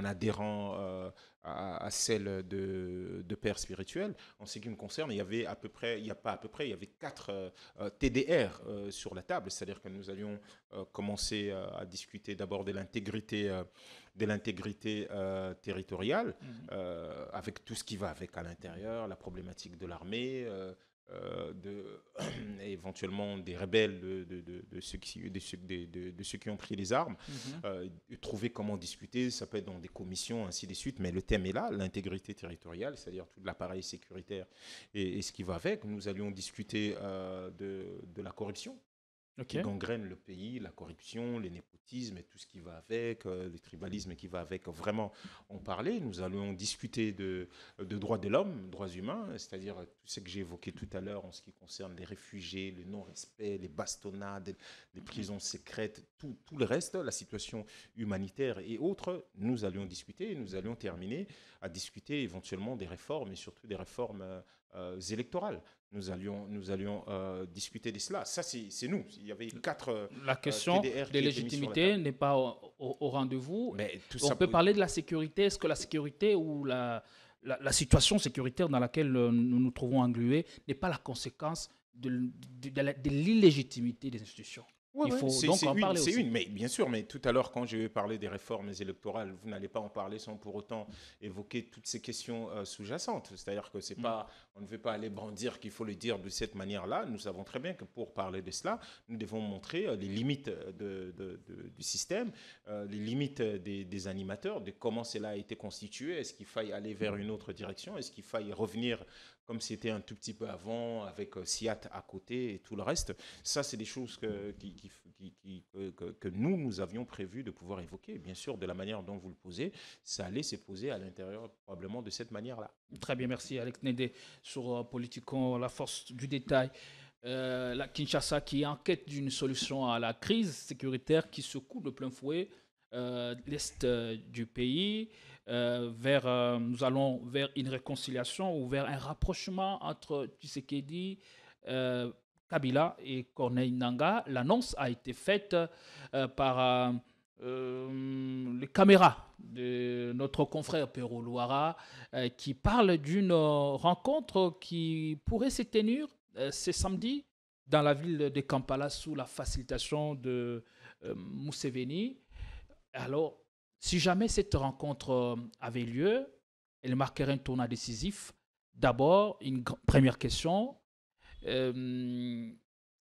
adhérant à celle de père spirituel, en ce qui me concerne, il y avait il y avait 4 TDR sur la table. C'est-à-dire que nous allions commencer à discuter d'abord de l'intégrité territoriale, avec tout ce qui va avec à l'intérieur, la problématique de l'armée, éventuellement des rebelles, de ceux qui ont pris les armes, trouver comment discuter, ça peut être dans des commissions, ainsi de suite, mais le thème est là, l'intégrité territoriale, c'est-à-dire tout l'appareil sécuritaire et ce qui va avec. Nous allions discuter de la corruption. Qui gangrène le pays, la corruption, les népotismes et tout ce qui va avec, le tribalisme qui va avec. Vraiment, en parler. Nous allons discuter de droits de l'homme, droits humains, c'est-à-dire tout ce que j'ai évoqué tout à l'heure en ce qui concerne les réfugiés, le non-respect, les bastonnades, les prisons secrètes, tout le reste, la situation humanitaire et autres. Nous allions discuter et nous allions terminer à discuter éventuellement des réformes et surtout des réformes électorales. Nous allions discuter de cela. Ça, c'est nous. Il y avait 4 La question TDR de légitimité n'est pas au rendez-vous. Mais on peut parler de la sécurité. Est-ce que la sécurité ou la situation sécuritaire dans laquelle nous nous trouvons englués n'est pas la conséquence de l'illégitimité des institutions? Ouais, il faut donc en parler aussi. Mais bien sûr, mais tout à l'heure, quand je vais parler des réformes électorales, vous n'allez pas en parler sans pour autant évoquer toutes ces questions sous-jacentes. C'est-à-dire que c'est pas, on ne veut pas aller brandir qu'il faut le dire de cette manière-là. Nous savons très bien que pour parler de cela, nous devons montrer les limites du système, les limites des animateurs, de comment cela a été constitué. Est-ce qu'il faille aller vers une autre direction? Est-ce qu'il faille revenir comme c'était un tout petit peu avant, avec SIAT à côté et tout le reste? Ça, c'est des choses que nous avions prévu de pouvoir évoquer. Bien sûr, de la manière dont vous le posez, ça allait se poser à l'intérieur probablement de cette manière-là. Très bien, merci Alex Nédé sur Politicon, la force du détail. La Kinshasa qui est en quête d'une solution à la crise sécuritaire qui secoue de plein fouet l'est du pays. Nous allons vers une réconciliation ou vers un rapprochement entre Tshisekedi, Kabila et Corneille Nangaa. L'annonce a été faite par les caméras de notre confrère Pero Luara qui parle d'une rencontre qui pourrait se tenir ce samedi dans la ville de Kampala sous la facilitation de Museveni. Alors, si jamais cette rencontre avait lieu, elle marquerait un tournant décisif. D'abord, une première question. Il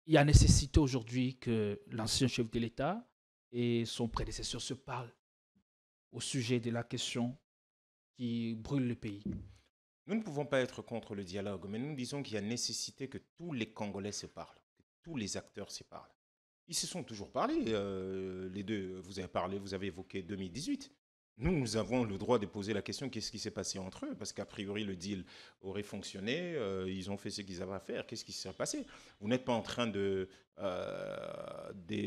y a nécessité aujourd'hui que l'ancien chef de l'État et son prédécesseur se parlent au sujet de la question qui brûle le pays. Nous ne pouvons pas être contre le dialogue, mais nous disons qu'il y a nécessité que tous les Congolais se parlent, que tous les acteurs se parlent. Ils se sont toujours parlé, les deux. Vous avez évoqué 2018. Nous avons le droit de poser la question, qu'est-ce qui s'est passé entre eux? Parce qu'a priori, le deal aurait fonctionné, ils ont fait ce qu'ils avaient à faire, qu'est-ce qui s'est passé? Vous n'êtes pas en train de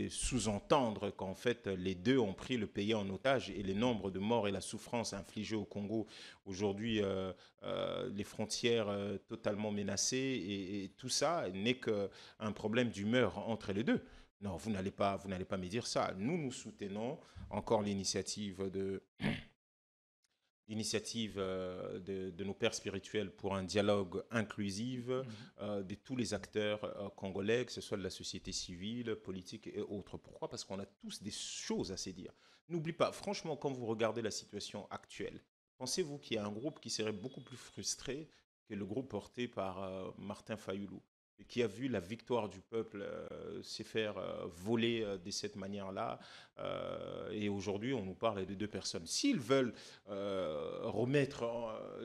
sous-entendre qu'en fait, les deux ont pris le pays en otage et le nombre de morts et la souffrance infligée au Congo, aujourd'hui, les frontières totalement menacées et tout ça n'est qu'un problème d'humeur entre les deux. Non, vous n'allez pas me dire ça. Nous soutenons encore l'initiative de nos pères spirituels pour un dialogue inclusif de tous les acteurs congolais, que ce soit de la société civile, politique et autres. Pourquoi? Parce qu'on a tous des choses à se dire. N'oubliez pas, franchement, quand vous regardez la situation actuelle, pensez-vous qu'il y a un groupe qui serait beaucoup plus frustré que le groupe porté par Martin Fayulu, qui a vu la victoire du peuple se faire voler de cette manière-là. Et aujourd'hui, on nous parle de 2 personnes. S'ils veulent remettre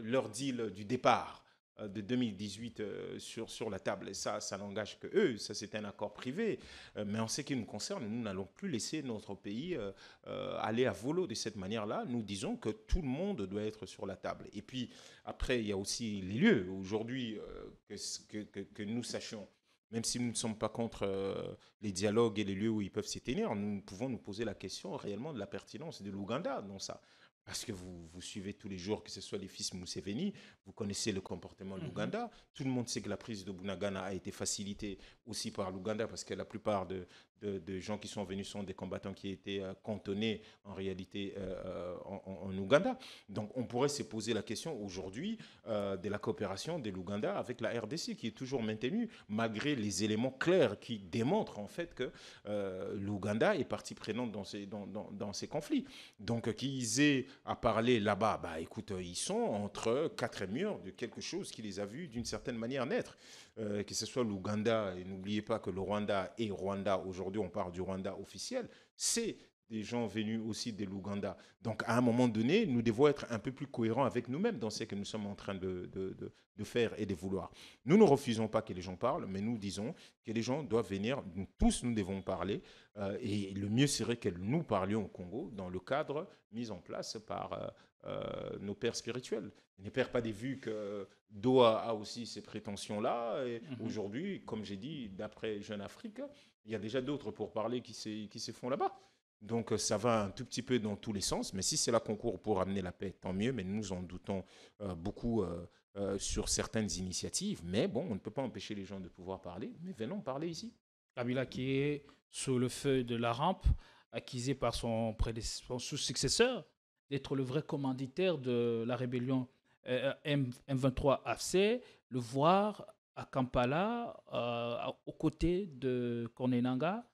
leur deal du départ de 2018 sur la table. Et ça n'engage que eux. Ça, c'est un accord privé. Mais en ce qui nous concerne, nous n'allons plus laisser notre pays aller à volo de cette manière-là. Nous disons que tout le monde doit être sur la table. Et puis, après, il y a aussi les lieux. Aujourd'hui, que nous sachions, même si nous ne sommes pas contre les dialogues et les lieux où ils peuvent s'y tenir, nous pouvons nous poser la question réellement de la pertinence de l'Ouganda dans ça. Parce que vous suivez tous les jours, que ce soit les fils Museveni, vous connaissez le comportement de l'Ouganda. Tout le monde sait que la prise de Bunagana a été facilitée aussi par l'Ouganda, parce que la plupart de gens qui sont venus sont des combattants qui étaient cantonnés en réalité en Ouganda. Donc on pourrait se poser la question aujourd'hui de la coopération de l'Ouganda avec la RDC, qui est toujours maintenue, malgré les éléments clairs qui démontrent en fait que l'Ouganda est partie prenante dans ces conflits. Donc qu'ils aient à parler là-bas, bah écoute, ils sont entre quatre murs de quelque chose qui les a vus d'une certaine manière naître. Que ce soit l'Ouganda, et n'oubliez pas que le Rwanda et Rwanda, aujourd'hui on parle du Rwanda officiel, c'est des gens venus aussi de l'Ouganda. Donc à un moment donné, nous devons être un peu plus cohérents avec nous-mêmes dans ce que nous sommes en train de faire et de vouloir. Nous ne refusons pas que les gens parlent, mais nous disons que les gens doivent venir, nous tous nous devons parler, et le mieux serait que nous parlions au Congo dans le cadre mis en place par nos pères spirituels. Ne perd pas de vue que Doha a aussi ces prétentions-là. Et aujourd'hui, comme j'ai dit, d'après Jeune Afrique, il y a déjà d'autres pourparlers qui se font là-bas. Donc ça va un tout petit peu dans tous les sens, mais si c'est la concours pour amener la paix, tant mieux, mais nous en doutons beaucoup sur certaines initiatives. Mais bon, on ne peut pas empêcher les gens de pouvoir parler, mais venons parler ici. Kabila qui est sous le feu de la rampe, accusé par son sous-successeur d'être le vrai commanditaire de la rébellion M23 AFC, le voir à Kampala, aux côtés de Corneille Nangaa,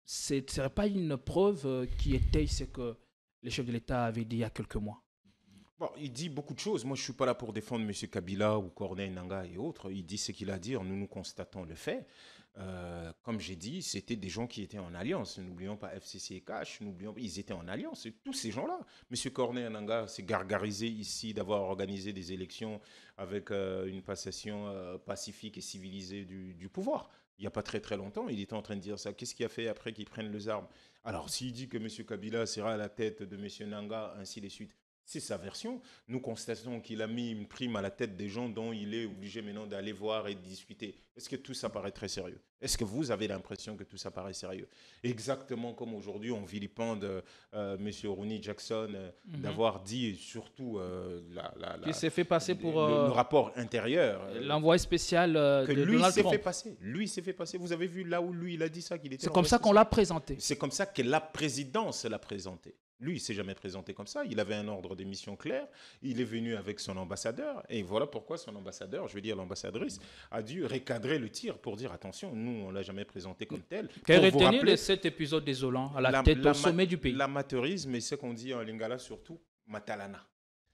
ce ne serait pas une preuve qui étaye ce que le chef de l'État avait dit il y a quelques mois? Bon, il dit beaucoup de choses. Moi, je ne suis pas là pour défendre M. Kabila ou Corneille Nangaa et autres. Il dit ce qu'il a à dire. Nous constatons le fait. Comme j'ai dit, c'était des gens qui étaient en alliance. N'oublions pas FCC et Cash. Ils étaient en alliance. Tous ces gens-là. M. Corneille Nangaa s'est gargarisé ici d'avoir organisé des élections avec une passation pacifique et civilisée du pouvoir. Il n'y a pas très très longtemps, il était en train de dire ça. Qu'est-ce qu'il a fait après qu'ils prennent les armes? Alors, s'il dit que M. Kabila sera à la tête de M. Nangaa, ainsi de suite, c'est sa version. Nous constatons qu'il a mis une prime à la tête des gens dont il est obligé maintenant d'aller voir et de discuter. Est-ce que tout ça paraît très sérieux? Est-ce que vous avez l'impression que tout ça paraît sérieux? Exactement comme aujourd'hui, on vilipende M. Rooney Jackson d'avoir dit surtout qui s'est fait passer pour le rapport intérieur. L'envoyé spécial que de lui Donald s'est Trump. fait passer. Lui s'est fait passer. Vous avez vu là où lui, il a dit ça, qu'il était. C'est comme ça qu'on l'a présenté. C'est comme ça que la présidence l'a présenté. Lui, il ne s'est jamais présenté comme ça. Il avait un ordre de mission clair. Il est venu avec son ambassadeur. Et voilà pourquoi son ambassadeur, je veux dire l'ambassadrice, a dû recadrer le tir pour dire attention, nous, on ne l'a jamais présenté comme tel. Quel retenir de cet épisode désolant à la tête au sommet du pays? L'amateurisme, et ce qu'on dit en lingala surtout, matalana.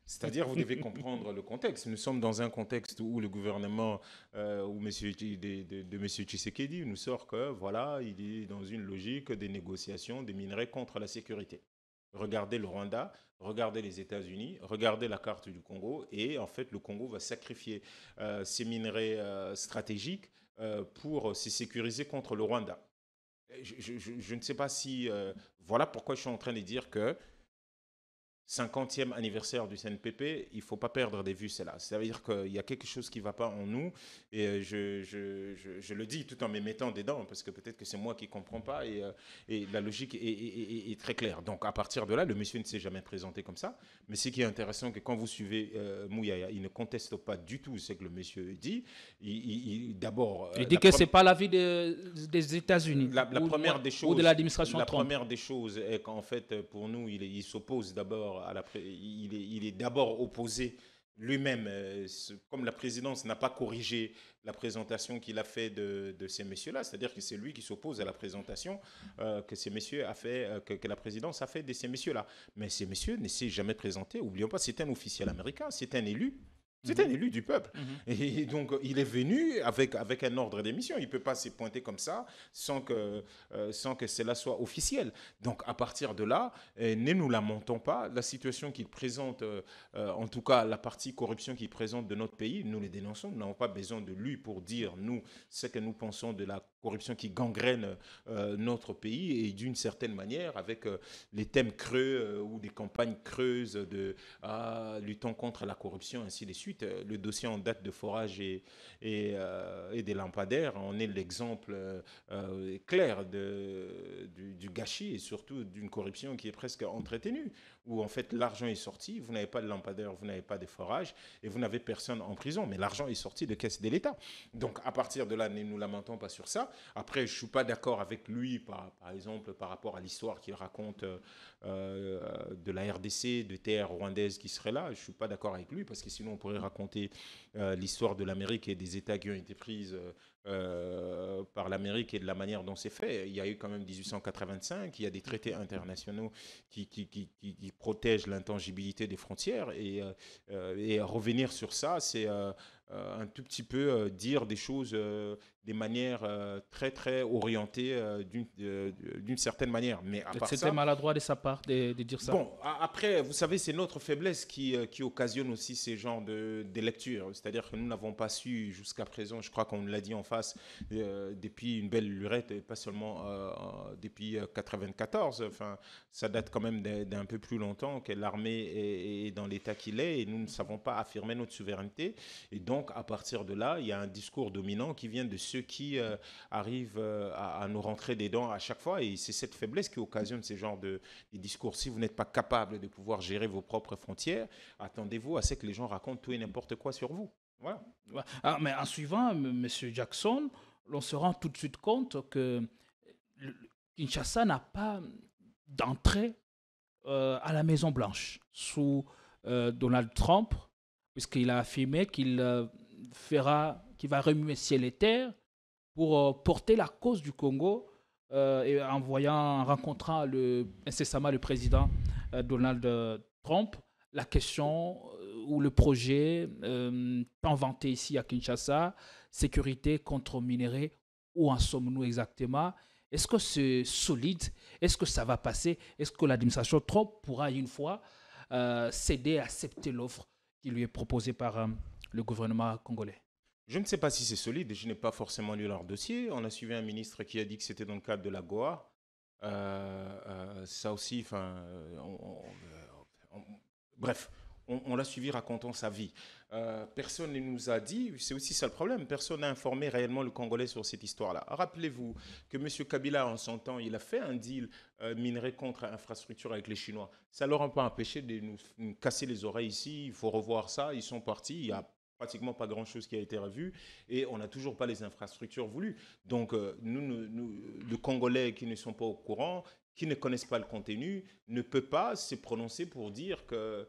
C'est-à-dire, vous devez comprendre le contexte. Nous sommes dans un contexte où le gouvernement de M. Tshisekedi nous sort que, voilà, il est dans une logique des négociations des minerais contre la sécurité. Regardez le Rwanda, regardez les États-Unis, regardez la carte du Congo, et en fait, le Congo va sacrifier ses minerais stratégiques pour se sécuriser contre le Rwanda. Je ne sais pas si... voilà pourquoi je suis en train de dire que 50e anniversaire du CNPP, il ne faut pas perdre de vue cela. C'est-à-dire qu'il y a quelque chose qui ne va pas en nous, et je le dis tout en me mettant dedans, parce que peut-être que c'est moi qui ne comprends pas, et la logique est très claire. Donc à partir de là, le monsieur ne s'est jamais présenté comme ça, mais ce qui est intéressant, c'est que quand vous suivez Mouyaya, il ne conteste pas du tout ce que le monsieur dit. D'abord... il dit que ce n'est pas l'avis des États-Unis ou de l'administration Trump. La première des choses est qu'en fait, pour nous, il s'oppose d'abord il est d'abord opposé lui-même, comme la présidence n'a pas corrigé la présentation qu'il a fait de ces messieurs-là, c'est-à-dire que c'est lui qui s'oppose à la présentation que ces messieurs a fait, que la présidence a fait de ces messieurs-là. Mais ces messieurs ne s'est jamais présenté. Oublions pas, c'est un officiel américain, c'est un élu. C'est un élu du peuple. Et donc, il est venu avec un ordre d'émission. Il ne peut pas se pointer comme ça sans que cela soit officiel. Donc, à partir de là, ne nous lamentons pas. La situation qu'il présente, en tout cas la partie corruption qu'il présente de notre pays, nous les dénonçons. Nous n'avons pas besoin de lui pour dire, nous, ce que nous pensons de la corruption qui gangrène notre pays. Et d'une certaine manière, avec les thèmes creux ou des campagnes creuses de luttons contre la corruption, ainsi de suite. Le dossier en date de forage et des lampadaires en est l'exemple clair du gâchis et surtout d'une corruption qui est presque entretenue, où en fait l'argent est sorti, vous n'avez pas de lampadaire, vous n'avez pas de forage et vous n'avez personne en prison, mais l'argent est sorti de caisse de l'État. Donc à partir de là, ne nous lamentons pas sur ça. Après, je ne suis pas d'accord avec lui, par exemple, par rapport à l'histoire qu'il raconte de la RDC, de terre rwandaise qui serait là. Je ne suis pas d'accord avec lui parce que sinon on pourrait raconter l'histoire de l'Amérique et des États qui ont été prises par l'Amérique et de la manière dont c'est fait. Il y a eu quand même 1885, il y a des traités internationaux qui protègent l'intangibilité des frontières et revenir sur ça, c'est un tout petit peu dire des choses des manières très très orientées d'une certaine manière. Mais à part ça, c'était maladroit de sa part de dire ça. Bon, après, vous savez, c'est notre faiblesse qui occasionne aussi ces genres de lectures. C'est-à-dire que nous n'avons pas su jusqu'à présent, je crois qu'on l'a dit en face, depuis une belle lurette, et pas seulement depuis 1994. Enfin, ça date quand même d'un peu plus longtemps que l'armée est dans l'état qu'il est et nous ne savons pas affirmer notre souveraineté. Et donc, à partir de là, il y a un discours dominant qui vient de ceux qui arrivent à nous rentrer des dents à chaque fois. Et c'est cette faiblesse qui occasionne ces genres de discours. Si vous n'êtes pas capable de pouvoir gérer vos propres frontières, attendez-vous à ce que les gens racontent tout et n'importe quoi sur vous. Voilà. Mais en suivant M. Jackson, on se rend tout de suite compte que Kinshasa n'a pas d'entrée à la Maison-Blanche sous Donald Trump, puisqu'il a affirmé qu'il va remuer ciel et terre pour porter la cause du Congo et en rencontrant incessamment le président Donald Trump, la question ou le projet tant vanté ici à Kinshasa, sécurité contre minerais, où en sommes-nous exactement? Est-ce que c'est solide? Est-ce que ça va passer? Est-ce que l'administration Trump pourra une fois céder, accepter l'offre qui lui est proposée par le gouvernement congolais? Je ne sais pas si c'est solide, je n'ai pas forcément lu leur dossier. On a suivi un ministre qui a dit que c'était dans le cadre de la Goa. Ça aussi, bref, on l'a suivi racontant sa vie. Personne ne nous a dit, c'est aussi ça le problème, personne n'a informé réellement le Congolais sur cette histoire-là. Rappelez-vous que M. Kabila, en son temps, il a fait un deal minerai contre infrastructure avec les Chinois. Ça ne leur a pas empêché de nous casser les oreilles ici, il faut revoir ça, ils sont partis, il y a pratiquement pas grand-chose qui a été revu et on n'a toujours pas les infrastructures voulues. Donc, nous, les Congolais qui ne sont pas au courant, qui ne connaissent pas le contenu, ne peut pas se prononcer pour dire que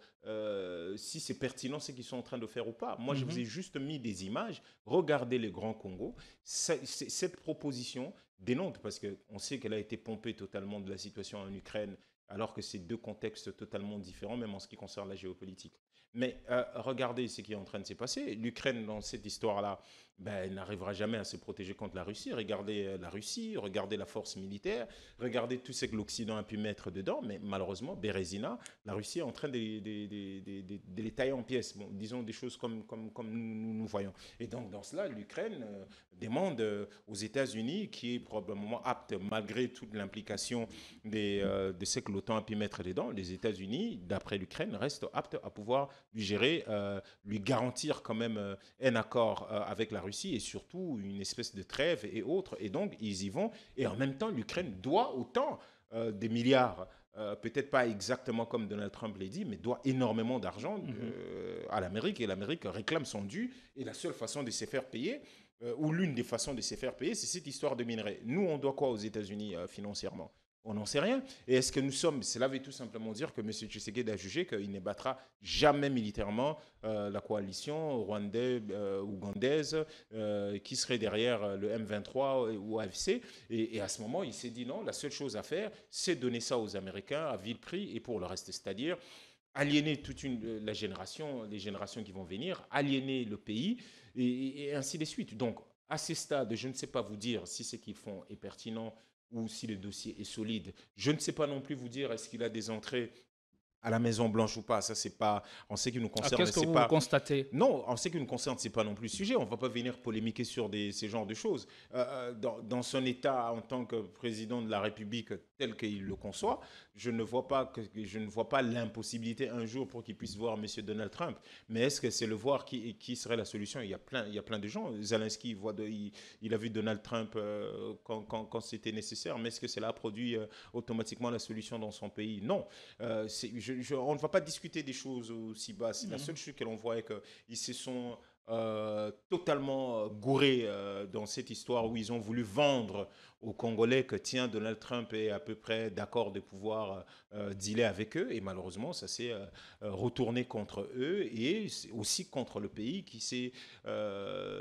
si c'est pertinent ce qu'ils sont en train de faire ou pas. Moi, je vous ai juste mis des images. Regardez le Grand Congo. Cette proposition dénonce, parce qu'on sait qu'elle a été pompée totalement de la situation en Ukraine, alors que c'est deux contextes totalement différents, même en ce qui concerne la géopolitique. Mais regardez ce qui est en train de se passer. L'Ukraine, dans cette histoire-là, elle n'arrivera jamais à se protéger contre la Russie. Regardez la Russie, regardez la force militaire, regardez tout ce que l'Occident a pu mettre dedans. Mais malheureusement, Bérésina, la Russie est en train de les tailler en pièces. Bon, disons des choses comme nous voyons. Et donc, dans cela, l'Ukraine demande aux États-Unis, qui est probablement apte, malgré toute l'implication de ce que l'OTAN a pu mettre dedans, les États-Unis, d'après l'Ukraine, restent aptes à pouvoir lui gérer, lui garantir quand même un accord avec la Russie et surtout une espèce de trêve et autres. Et donc, ils y vont. Et en même temps, l'Ukraine doit autant des milliards, peut-être pas exactement comme Donald Trump l'a dit, mais doit énormément d'argent à l'Amérique. Et l'Amérique réclame son dû. Et la seule façon de se faire payer, ou l'une des façons de se faire payer, c'est cette histoire de minerais. Nous, on doit quoi aux États-Unis financièrement? On n'en sait rien. Et est-ce que nous sommes... Cela veut tout simplement dire que M. Tshisekedi a jugé qu'il ne battra jamais militairement la coalition rwandaise, ougandaise, qui serait derrière le M23 ou AFC. Et à ce moment, il s'est dit non, la seule chose à faire, c'est donner ça aux Américains à vil prix et pour le reste. C'est-à-dire aliéner la génération, les générations qui vont venir, aliéner le pays et ainsi de suite. Donc, à ces stades, je ne sais pas vous dire si ce qu'ils font est pertinent ou si le dossier est solide. Je ne sais pas non plus vous dire est-ce qu'il a des entrées à la Maison Blanche ou pas. Ça, c'est pas. En ce qui nous concerne, qu'est-ce que c'est vous pas. constatez? Non, en ce qui nous concerne, c'est pas non plus le sujet. On va pas venir polémiquer sur ces genres de choses. Dans son état en tant que président de la République tel qu'il le conçoit, je ne vois pas l'impossibilité un jour pour qu'il puisse voir M. Donald Trump. Mais est-ce que c'est le voir qui serait la solution? Il y a plein de gens. Zelensky il a vu Donald Trump quand c'était nécessaire. Mais est-ce que cela a produit automatiquement la solution dans son pays? Non. On ne va pas discuter des choses aussi basses. La seule chose que l'on voit est qu'ils se sont totalement gourés dans cette histoire où ils ont voulu vendre aux Congolais que tiens, Donald Trump est à peu près d'accord de pouvoir dealer avec eux. Et malheureusement, ça s'est retourné contre eux et aussi contre le pays qui s'est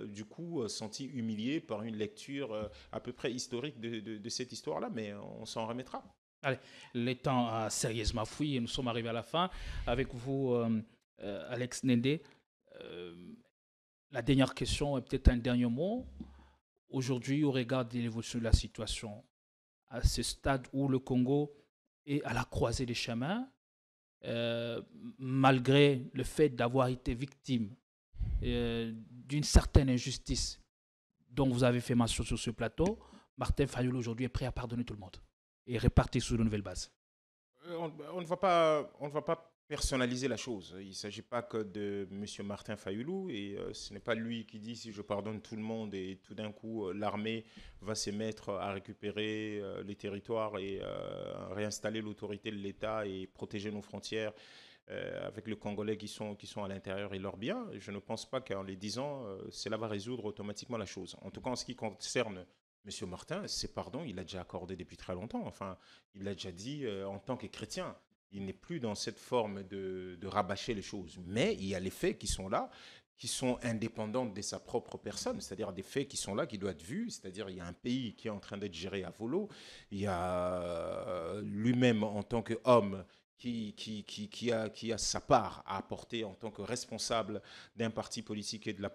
du coup senti humilié par une lecture à peu près historique de cette histoire-là. Mais on s'en remettra. Allez, le temps a sérieusement fui et nous sommes arrivés à la fin. Avec vous, Alex Ndé, la dernière question est peut-être un dernier mot. Aujourd'hui, au regard de l'évolution de la situation, à ce stade où le Congo est à la croisée des chemins, malgré le fait d'avoir été victime d'une certaine injustice dont vous avez fait mention sur ce plateau, Martin Fayulu aujourd'hui est prêt à pardonner tout le monde et repartir sur de nouvelles bases. On ne va pas personnaliser la chose. Il ne s'agit pas que de M. Martin Fayulu et ce n'est pas lui qui dit si je pardonne tout le monde et tout d'un coup l'armée va se mettre à récupérer les territoires et réinstaller l'autorité de l'État et protéger nos frontières avec les Congolais qui sont à l'intérieur et leurs biens. Je ne pense pas qu'en les disant, cela va résoudre automatiquement la chose. En tout cas, en ce qui concerne Monsieur Martin, ces pardons, il l'a déjà accordé depuis très longtemps. Enfin, il l'a déjà dit en tant que chrétien. Il n'est plus dans cette forme de rabâcher les choses. Mais il y a les faits qui sont là, qui sont indépendants de sa propre personne, c'est-à-dire des faits qui sont là, qui doivent être vus. C'est-à-dire il y a un pays qui est en train d'être géré à volo. Il y a lui-même en tant qu'homme qui a sa part à apporter en tant que responsable d'un parti politique et de la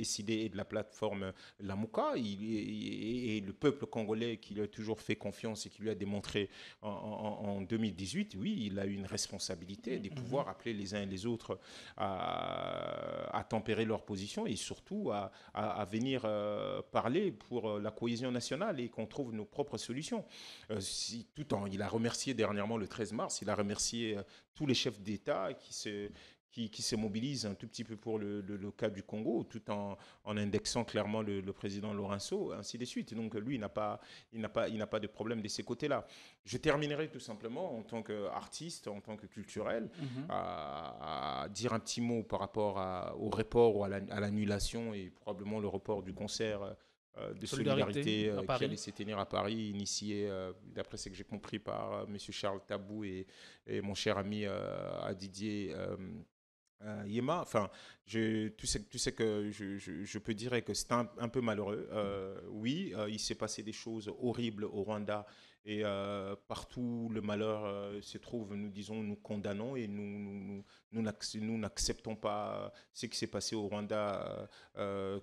SID et de la plateforme Lamouka. Et le peuple congolais qui lui a toujours fait confiance et qui lui a démontré en 2018, oui, il a eu une responsabilité de pouvoir appeler les uns et les autres à tempérer leur position et surtout à venir parler pour la cohésion nationale et qu'on trouve nos propres solutions. Il a remercié dernièrement le 13 mars, il a remercié tous les chefs d'État qui se mobilisent un tout petit peu pour le cas du Congo, tout en indexant clairement le président Lourenço, ainsi de suite. Donc lui, il n'a pas de problème de ces côtés-là. Je terminerai tout simplement en tant qu'artiste, en tant que culturel, à dire un petit mot par rapport au report ou à l'annulation et probablement le report du concert de solidarité qui allait se tenir à Paris, initié, d'après ce que j'ai compris, par M. Charles Tabou et mon cher ami Didier Yema. Enfin, tu sais que je peux dire que c'est un peu malheureux. Oui, il s'est passé des choses horribles au Rwanda et partout le malheur se trouve, nous condamnons et nous n'acceptons pas ce qui s'est passé au Rwanda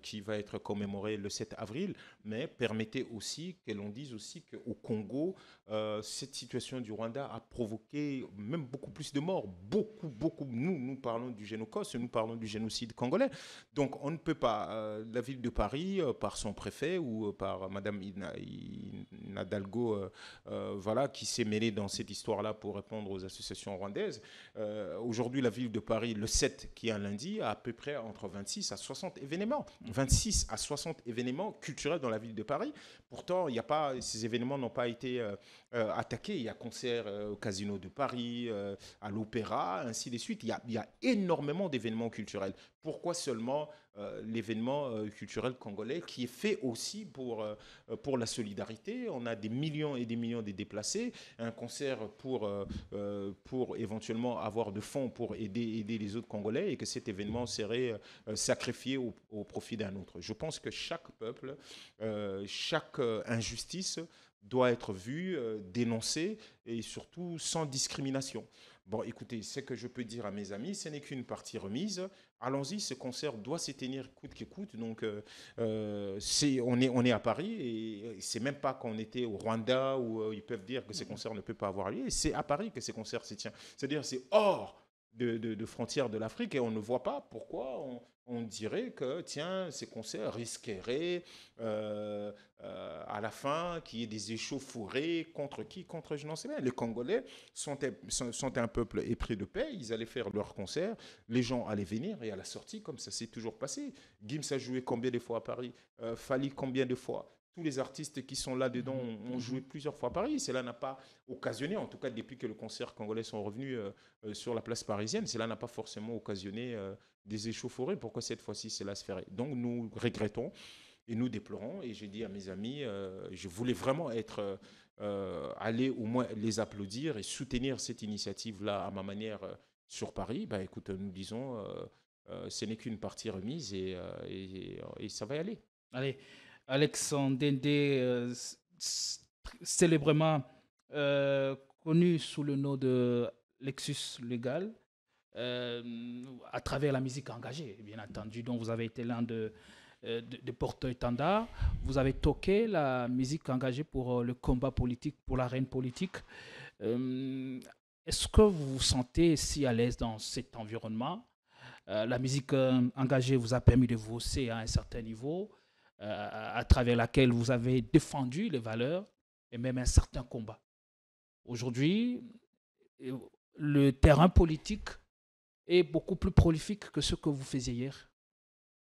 qui va être commémoré le 7 avril. Mais permettez aussi que l'on dise aussi qu'au Congo, cette situation du Rwanda a provoqué même beaucoup plus de morts. Beaucoup. Nous parlons du génocide, nous parlons du génocide congolais. Donc on ne peut pas, la ville de Paris, par son préfet ou par Madame Nadalgo, voilà, qui s'est mêlée dans cette histoire-là pour répondre aux associations rwandaises. Aujourd'hui, la ville de Paris, le 7, qui est un lundi, a à peu près entre 26 à 60 événements. 26 à 60 événements culturels dans la ville de Paris. Pourtant, ces événements n'ont pas été attaqués. Il y a concert au Casino de Paris, à l'Opéra, ainsi de suite. Il y a énormément d'événements culturels. Pourquoi seulement l'événement culturel congolais qui est fait aussi pour la solidarité? On a des millions et des millions de déplacés. Un concert pour éventuellement avoir de fonds pour aider les autres Congolais et que cet événement serait sacrifié au profit d'un autre. Je pense que chaque peuple, chaque injustice doit être vue, dénoncée et surtout sans discrimination. Bon, écoutez, ce que je peux dire à mes amis, ce n'est qu'une partie remise. Allons-y, ce concert doit se tenir coûte que coûte. Donc, on est à Paris et c'est même pas qu'on était au Rwanda où ils peuvent dire que ce concert ne peut pas avoir lieu. C'est à Paris que ce concert se tient. C'est-à-dire, c'est hors de frontières de l'Afrique et on ne voit pas pourquoi on dirait que, tiens, ces concerts risqueraient à la fin qu'il y ait des échauffourées contre qui? Contre, je n'en sais rien. Les Congolais sont un peuple épris de paix, ils allaient faire leur concert, les gens allaient venir et à la sortie, comme ça s'est toujours passé. Gims a joué combien de fois à Paris? Fally combien de fois? Tous les artistes qui sont là-dedans ont joué plusieurs fois à Paris. Cela n'a pas occasionné, en tout cas depuis que le concert congolais sont revenus sur la place parisienne, cela n'a pas forcément occasionné des échauffourées. Pourquoi cette fois-ci cela se ferait? Donc nous regrettons et nous déplorons. Et j'ai dit à mes amis, je voulais vraiment aller au moins les applaudir et soutenir cette initiative-là à ma manière sur Paris. Bah, écoute, nous disons, ce n'est qu'une partie remise et ça va y aller. Allez. Alexandre Dende, célèbrement connu sous le nom de Lexus Légal, à travers la musique engagée, bien entendu, dont vous avez été l'un de porteurs-étendards. Vous avez toqué la musique engagée pour le combat politique, pour l'arène politique. Est-ce que vous vous sentez si à l'aise dans cet environnement? La musique engagée vous a permis de vous hausser à un certain niveau, à travers laquelle vous avez défendu les valeurs et même un certain combat. Aujourd'hui, le terrain politique est beaucoup plus prolifique que ce que vous faisiez hier.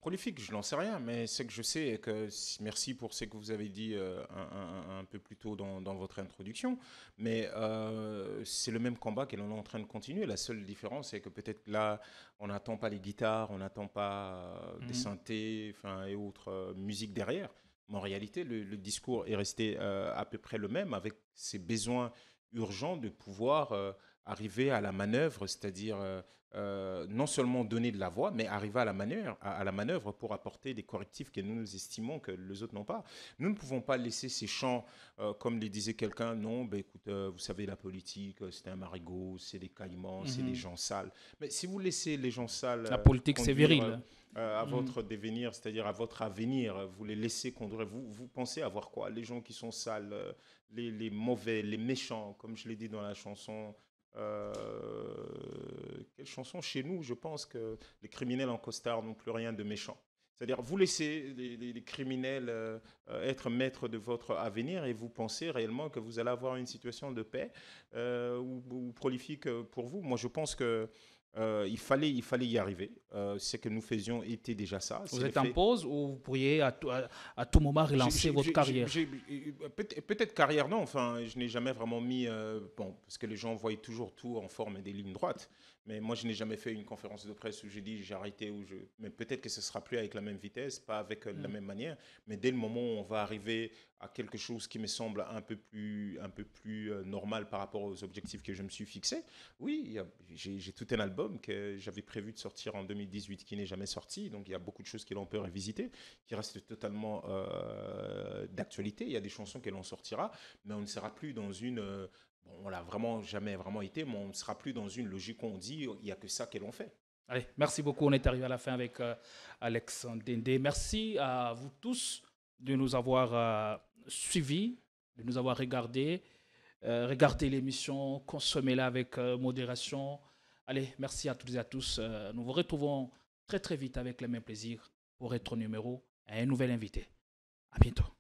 Prolifique, je n'en sais rien, mais ce que je sais est que, merci pour ce que vous avez dit un peu plus tôt dans votre introduction, mais c'est le même combat que l'on est en train de continuer. La seule différence, c'est que peut-être là, on n'attend pas les guitares, on n'attend pas des synthés et autres musiques derrière, mais en réalité, le discours est resté à peu près le même, avec ces besoins urgents de pouvoir arriver à la manœuvre, c'est-à-dire non seulement donner de la voix, mais arriver à la manœuvre pour apporter des correctifs que nous estimons que les autres n'ont pas. Nous ne pouvons pas laisser ces chants, comme le disait quelqu'un, non, ben écoute, vous savez, la politique, c'est un marigot, c'est des caïmans, c'est des gens sales. Mais si vous laissez les gens sales... La politique, c'est viril. À votre devenir, c'est-à-dire à votre avenir, vous les laissez conduire. Vous pensez avoir quoi? Les gens qui sont sales, les mauvais, les méchants, comme je l'ai dit dans la chanson... quelle chanson? Chez nous, je pense que les criminels en costard n'ont plus rien de méchant. C'est-à-dire, vous laissez les criminels être maîtres de votre avenir et vous pensez réellement que vous allez avoir une situation de paix ou prolifique pour vous. Moi, je pense que il fallait y arriver. Ce que nous faisions était déjà ça. Vous êtes en pause ou vous pourriez à tout moment relancer votre carrière? Peut-être carrière, non. Enfin, je n'ai jamais vraiment mis... parce que les gens voient toujours tout en forme des lignes droites. Mais moi, je n'ai jamais fait une conférence de presse où j'ai dit j'ai arrêté. Mais peut-être que ce ne sera plus avec la même vitesse, pas avec la même manière. Mais dès le moment où on va arriver à quelque chose qui me semble un peu plus normal par rapport aux objectifs que je me suis fixés, oui, j'ai tout un album que j'avais prévu de sortir en 2018 qui n'est jamais sorti. Donc, il y a beaucoup de choses que l'on peut revisiter, qui restent totalement d'actualité. Il y a des chansons que l'on sortira, mais on ne sera plus dans une... on l'a vraiment jamais vraiment été, mais on ne sera plus dans une logique où on dit il n'y a que ça que l'on fait. Allez, merci beaucoup. On est arrivé à la fin avec Alexandre Dende. Merci à vous tous de nous avoir suivis, de nous avoir regardés. Regardez l'émission, consommez-la avec modération. Allez, merci à toutes et à tous. Nous vous retrouvons très très vite avec le même plaisir pour Rétro Numéro et un nouvel invité. À bientôt.